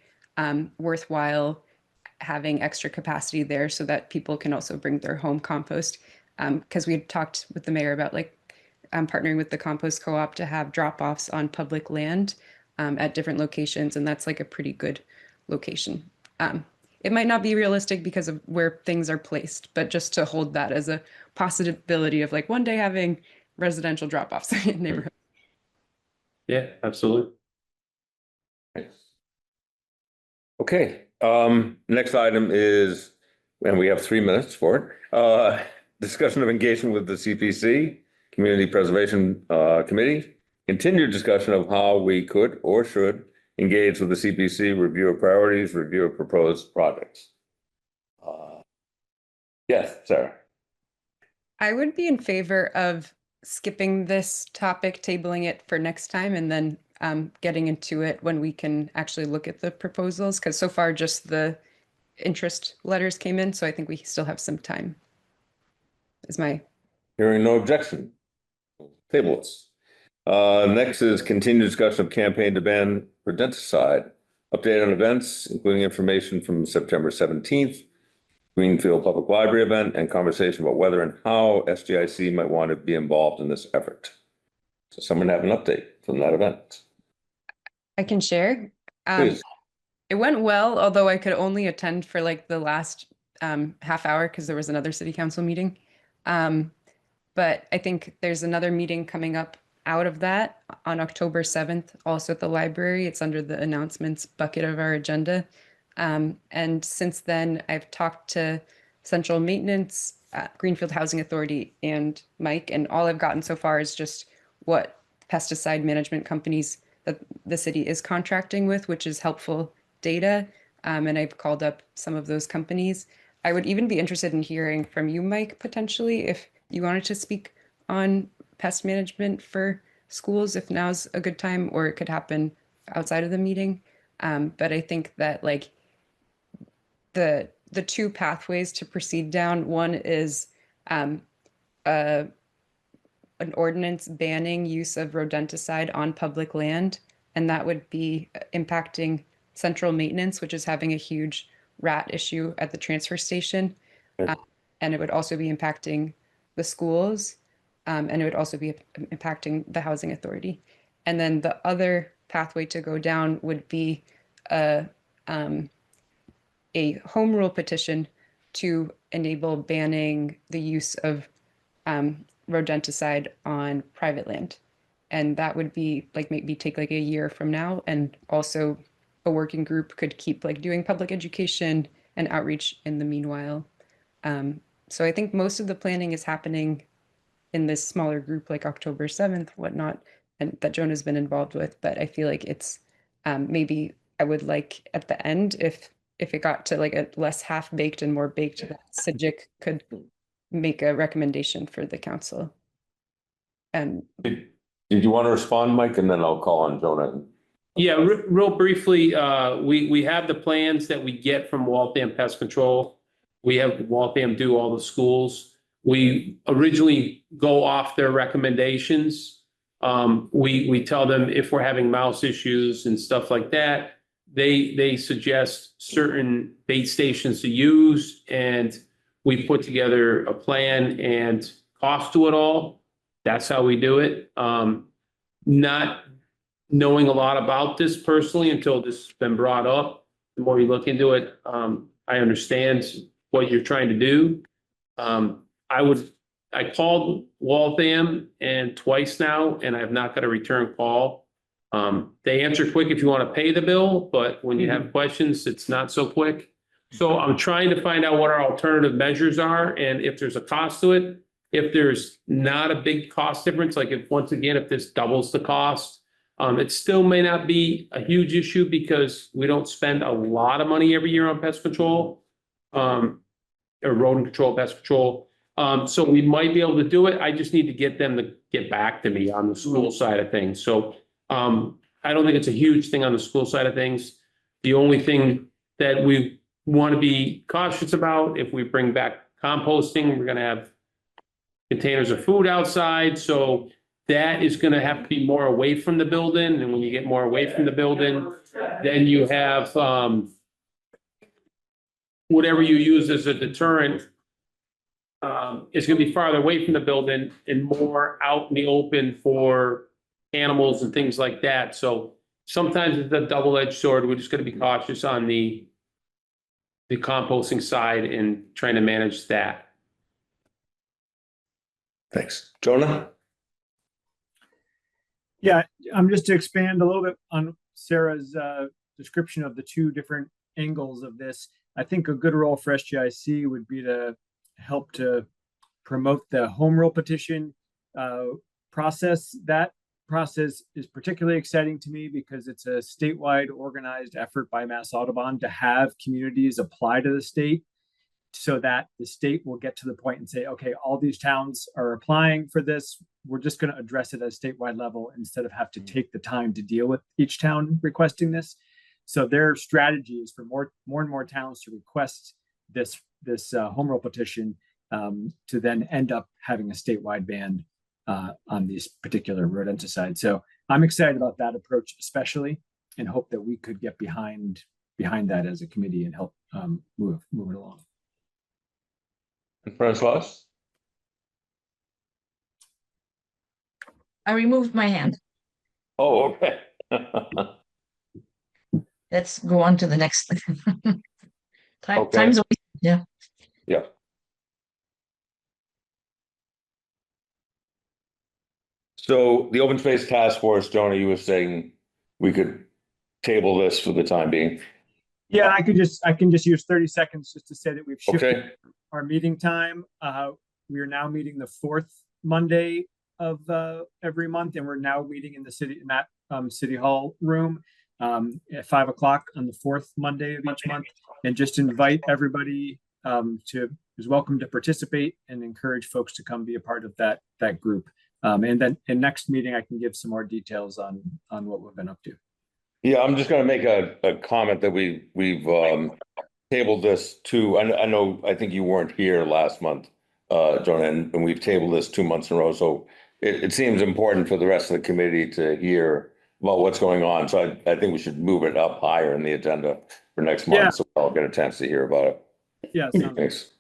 worthwhile having extra capacity there so that people can also bring their home compost. Because we had talked with the mayor about partnering with the compost co-op to have drop-offs on public land at different locations, and that's like a pretty good location. It might not be realistic because of where things are placed, but just to hold that as a possibility of like one day having residential drop-offs in neighborhoods. Yeah, absolutely. Okay, next item is, and we have 3 minutes for it. Discussion of engagement with the CPC, Community Preservation Committee. Continued discussion of how we could or should engage with the CPC, review of priorities, review of proposed projects. Yes, Sarah. I would be in favor of skipping this topic, tabling it for next time, and then getting into it when we can actually look at the proposals, because so far just the interest letters came in, so I think we still have some time. Is my Hearing no objection. Tables. Next is continued discussion of campaign to ban rodenticide. Update on events, including information from September 17th, Greenfield Public Library event, and conversation about whether and how SGIC might want to be involved in this effort. So someone have an update from that event? I can share. Please. It went well, although I could only attend for like the last half hour because there was another city council meeting. But I think there's another meeting coming up out of that on October 7th, also at the library. It's under the announcements bucket of our agenda. And since then, I've talked to Central Maintenance, Greenfield Housing Authority, and Mike, and all I've gotten so far is just what pesticide management companies that the city is contracting with, which is helpful data. And I've called up some of those companies. I would even be interested in hearing from you, Mike, potentially, if you wanted to speak on pest management for schools, if now's a good time, or it could happen outside of the meeting. But I think that like the two pathways to proceed down, one is an ordinance banning use of rodenticide on public land, and that would be impacting central maintenance, which is having a huge rat issue at the transfer station. And it would also be impacting the schools, and it would also be impacting the housing authority. And then the other pathway to go down would be a home rule petition to enable banning the use of rodenticide on private land. And that would be like maybe take like a year from now. And also a working group could keep like doing public education and outreach in the meanwhile. So I think most of the planning is happening in this smaller group, like October 7th, whatnot, and that Jonah's been involved with. But I feel like it's maybe I would like at the end, if it got to like a less half-baked and more baked, that Sajic could make a recommendation for the council. And Did you want to respond, Mike? And then I'll call on Jonah. Yeah, real briefly, we have the plans that we get from Waltham Pest Control. We have Waltham do all the schools. We originally go off their recommendations. We tell them if we're having mouse issues and stuff like that, they suggest certain bait stations to use, and we put together a plan and cost to it all. That's how we do it. Not knowing a lot about this personally until this has been brought up. The more you look into it, I understand what you're trying to do. I called Waltham and twice now, and I have not got a return call. They answer quick if you want to pay the bill, but when you have questions, it's not so quick. So I'm trying to find out what our alternative measures are and if there's a cost to it. If there's not a big cost difference, like if, once again, if this doubles the cost, it still may not be a huge issue because we don't spend a lot of money every year on pest control, or rodent control, pest control. So we might be able to do it. I just need to get them to get back to me on the school side of things. So I don't think it's a huge thing on the school side of things. The only thing that we want to be cautious about, if we bring back composting, we're going to have containers of food outside. So that is going to have to be more away from the building. And when you get more away from the building, then you have whatever you use as a deterrent is going to be farther away from the building and more out in the open for animals and things like that. So sometimes it's a double-edged sword. We're just going to be cautious on the composting side and trying to manage that. Thanks. Jonah? Yeah, just to expand a little bit on Sarah's description of the two different angles of this. I think a good role for SGIC would be to help to promote the home rule petition process. That process is particularly exciting to me because it's a statewide organized effort by Mass Audubon to have communities apply to the state so that the state will get to the point and say, okay, all these towns are applying for this. We're just going to address it at a statewide level instead of have to take the time to deal with each town requesting this. So their strategy is for more and more towns to request this home rule petition to then end up having a statewide ban on these particular rodenticides. So I'm excited about that approach, especially, and hope that we could get behind that as a committee and help move it along. And Francois? I removed my hand. Oh, okay. Let's go on to the next. Okay. Time's away. Yeah. Yeah. So the open space task force, Jonah, you were saying we could table this for the time being. Yeah, I can just use 30 seconds just to say that we've shifted Okay. our meeting time. We are now meeting the fourth Monday of every month, and we're now meeting in that city hall room at 5 o'clock on the fourth Monday of each month. And just invite everybody who's welcome to participate and encourage folks to come be a part of that group. And then in next meeting, I can give some more details on what we've been up to. Yeah, I'm just going to make a comment that we've tabled this to. I think you weren't here last month, Jonah, and we've tabled this 2 months in a row. So it seems important for the rest of the committee to hear about what's going on. So I think we should move it up higher in the agenda for next month, so I'll get a chance to hear about it. Yeah, thanks.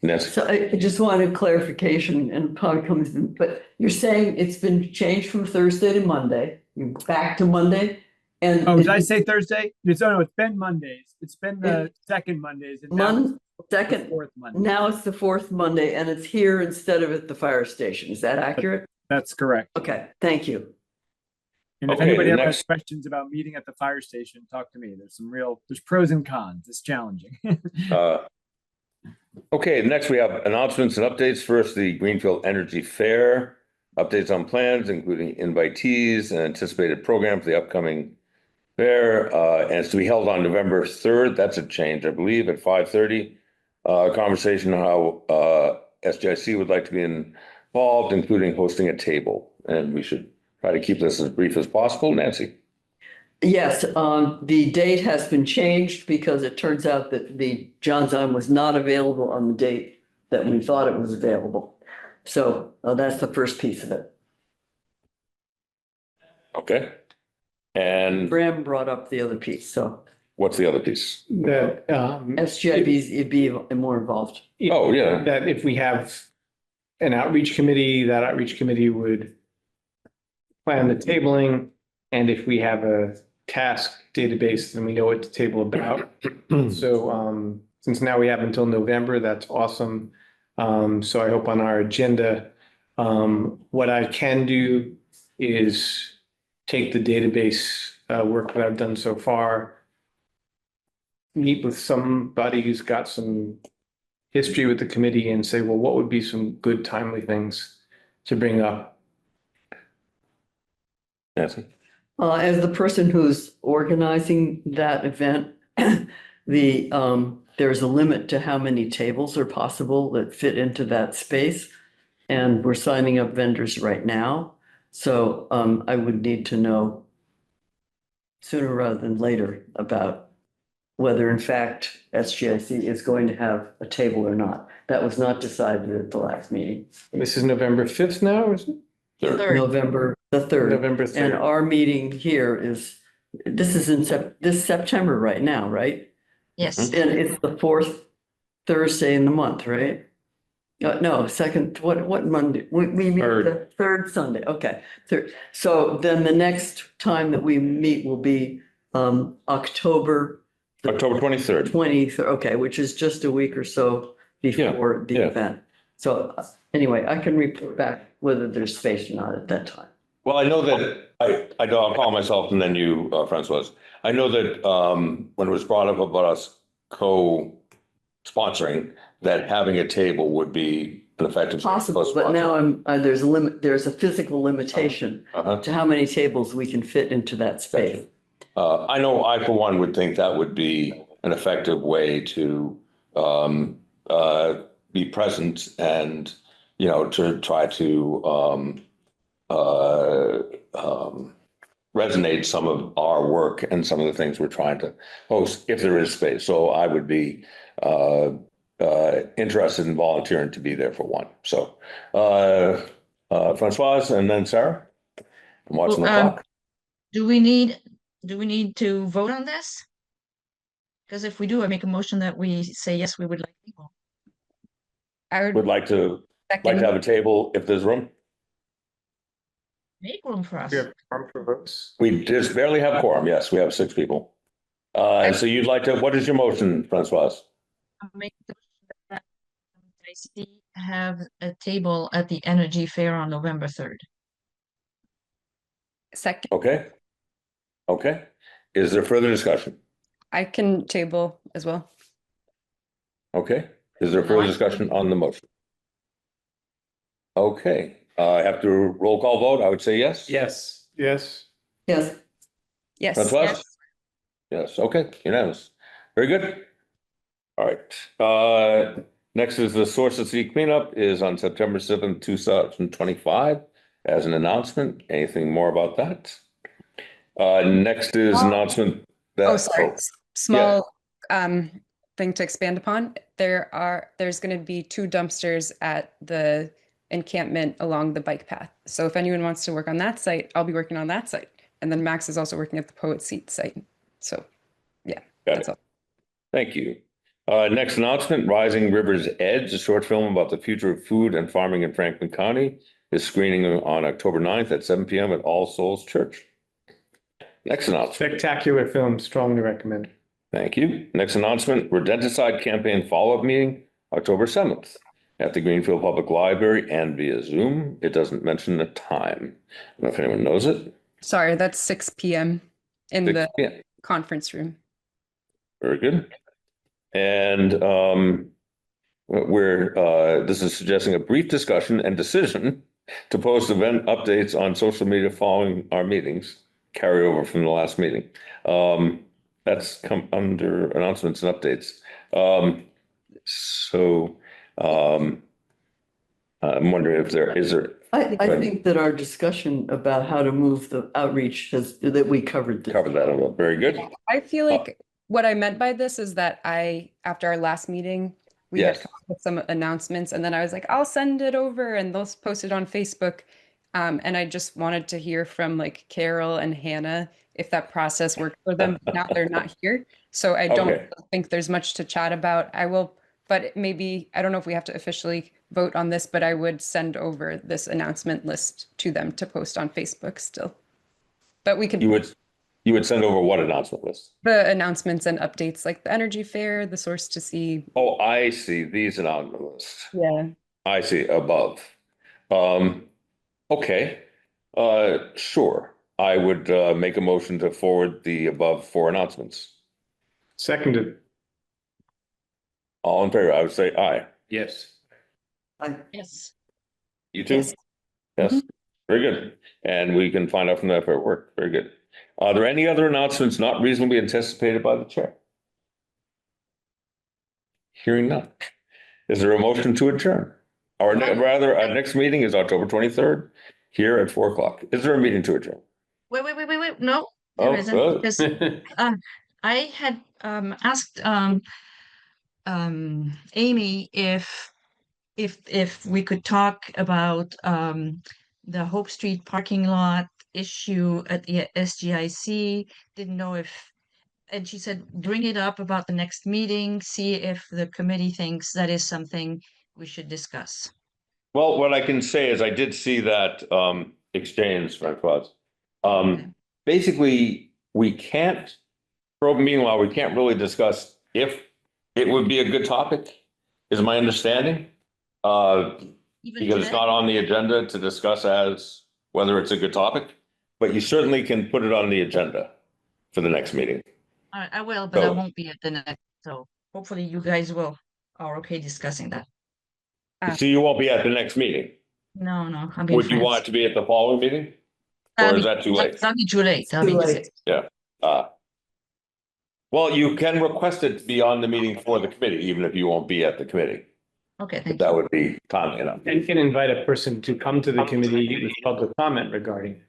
Nancy? So I just wanted clarification, and probably comes in, but you're saying it's been changed from Thursday to Monday, you're back to Monday? And did I say Thursday? It's been Mondays. It's been the second Mondays. And Second, Fourth Monday. now it's the fourth Monday and it's here instead of at the fire station. Is that accurate? That's correct. Okay, thank you. And if Okay, anybody the ever has next- questions about meeting at the fire station, talk to me. There's pros and cons. It's challenging. Okay, next we have announcements and updates. First, the Greenfield Energy Fair. Updates on plans, including invitees and anticipated program for the upcoming fair. And it's to be held on November 3rd. That's a change, I believe, at 5:30. Conversation on how SGIC would like to be involved, including hosting a table. And we should try to keep this as brief as possible. Nancy? Yes, the date has been changed because it turns out that the John Zine was not available on the date that we thought it was available. So that's the first piece of it. Okay. And Bram brought up the other piece, so what's the other piece? That, SGIB would be more involved. Oh, yeah. that if we have an outreach committee, that outreach committee would plan the tabling. And if we have a task database, then we know what to table about. So since now we have until November, that's awesome. So I hope on our agenda, what I can do is take the database work that I've done so far, meet with somebody who's got some history with the committee and say, well, what would be some good timely things to bring up? Nancy? As the person who's organizing that event, there's a limit to how many tables are possible that fit into that space. And we're signing up vendors right now. So I would need to know sooner rather than later about whether in fact SGIC is going to have a table or not. That was not decided at the last meeting. This is November 5th now, is it? Third. November the 3rd. November And 3rd. our meeting here is, this is this September right now, right? Yes. And it's the fourth Thursday in the month, right? No, second, what Monday? We meet Third. the third Sunday, okay. Third. So then the next time that we meet will be October October 23rd. 20th, okay, which is just a week or so before the yeah. event. So anyway, I can report back whether there's space or not at that time. Well, I know that I'll call myself and then you, Francois. I know that when it was brought up about us co-sponsoring, that having a table would be an effective. Possible, but now there's a limit, there's a physical limitation Uh-huh. to how many tables we can fit into that space. I know I, for one, would think that would be an effective way to be present and, you know, to try to resonate some of our work and some of the things we're trying to host, if there is space. So I would be interested in volunteering to be there for one. So Francoise and then Sarah. I'm watching the clock. Do we need to vote on this? Because if we do, I make a motion that we say, yes, we would like people. I Would would like to second. have a table if there's room. Make room for us. We have quorum for votes. We just barely have quorum. Yes, we have 6 people. And so you'd like to, what is your motion, Francoise? I'll make the motion that I see have a table at the Energy Fair on November 3rd. Second, Okay. Okay. Is there further discussion? I can table as well. Okay. Is there further discussion on the motion? Okay. After roll call vote, I would say yes. Yes, yes. Yes, Yes. Francoise? Yes, okay, unanimous. Very good. All right. Next is the Source of Sea cleanup is on September 7th, 2025 as an announcement. Anything more about that? Next is announcement that. Oh, sorry. Small thing to expand upon. There's going to be 2 dumpsters at the encampment along the bike path. So if anyone wants to work on that site, I'll be working on that site. And then Max is also working at the Poet Seat site. So yeah, Got that's it. all. Thank you. Next announcement, Rising River's Edge, a short film about the future of food and farming in Franklin County, is screening on October 9th at 7 p.m. at All Souls Church. Next announcement. Spectacular film, strongly recommend. Thank you. Next announcement, Rodenticide Campaign Follow-Up Meeting, October 7th at the Greenfield Public Library and via Zoom. It doesn't mention the time. I don't know if anyone knows it. Sorry, that's 6 p.m. in 6 the p.m. conference room. Very good. And this is suggesting a brief discussion and decision to post event updates on social media following our meetings, carry over from the last meeting. That's come under announcements and updates. I'm wondering if I think that our discussion about how to move the outreach that we covered. cover that a little. Very good. I feel like what I meant by this is that after our last meeting, we had Yes. come up with some announcements, and then I was like, I'll send it over and they'll post it on Facebook. And I just wanted to hear from like Carol and Hannah if that process worked for them. Now they're not here. So I don't Okay. think there's much to chat about. But maybe, I don't know if we have to officially vote on this, but I would send over this announcement list to them to post on Facebook still. But we could. You would send over what announcement list? The announcements and updates like the energy fair, the source to see. Oh, I see. These announcement lists. Yeah. I see above. Okay. Sure. I would make a motion to forward the above 4 announcements. Seconded. All in favor, I would say aye. Yes. Yes. You too? Yes. Yes. Very good. And we can find out from that if it worked. Very good. Are there any other announcements not reasonably anticipated by the chair? Hearing none. Is there a motion to adjourn? Or rather, our next meeting is October 23rd here at 4 o'clock. Is there a meeting to adjourn? Wait. No, Oh, there isn't. good. Because, I had asked Amy if we could talk about the Hope Street parking lot issue at the SGIC. Didn't know and she said, bring it up about the next meeting, see if the committee thinks that is something we should discuss. Well, what I can say is I did see that exchange, Francois. Basically, we can't, meanwhile, we can't really discuss if it would be a good topic, is my understanding. Even Because it's today? not on the agenda to discuss as whether it's a good topic, but you certainly can put it on the agenda for the next meeting. All right, I will, but I So- won't be at the next, so hopefully you guys are okay discussing that. So you won't be at the next meeting. No, I'll be in Would you want France. it to be at the following meeting? Or is that too late? That'll be too late. That'll be Too too late. late. Well, you can request it to be on the meeting for the committee, even if you won't be at the committee. Okay, But thank that you. would be timely enough. And you can invite a person to come to the committee with public comment regarding.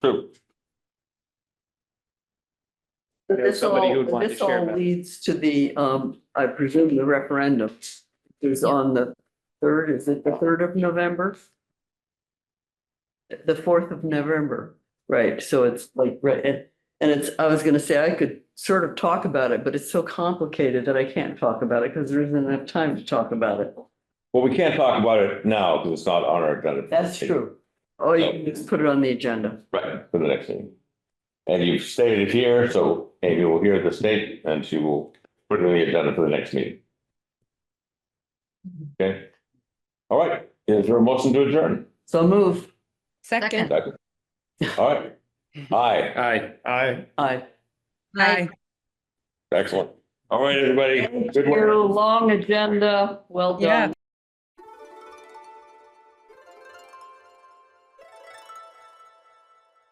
True. But There's somebody who'd want to this share all about it. leads to the, I presume the referendum. There's on the 3rd, is it the 3rd of November? The 4th of November, right, so it's like, right, and it's, I was gonna say, I could sort of talk about it, but it's so complicated that I can't talk about it because there isn't enough time to talk about it. Well, we can't talk about it now because it's not on our agenda. That's true. Oh, you can just put it on the agenda. Right, for the next meeting. And you've stated here, so Amy will hear the state and she will put it on the agenda for the next meeting. Okay. All right, is there a motion to adjourn? So move. Second. Second. All right. Aye, Aye. Aye. Aye. excellent. All right, everybody. Good work. Long agenda, well Yeah. done.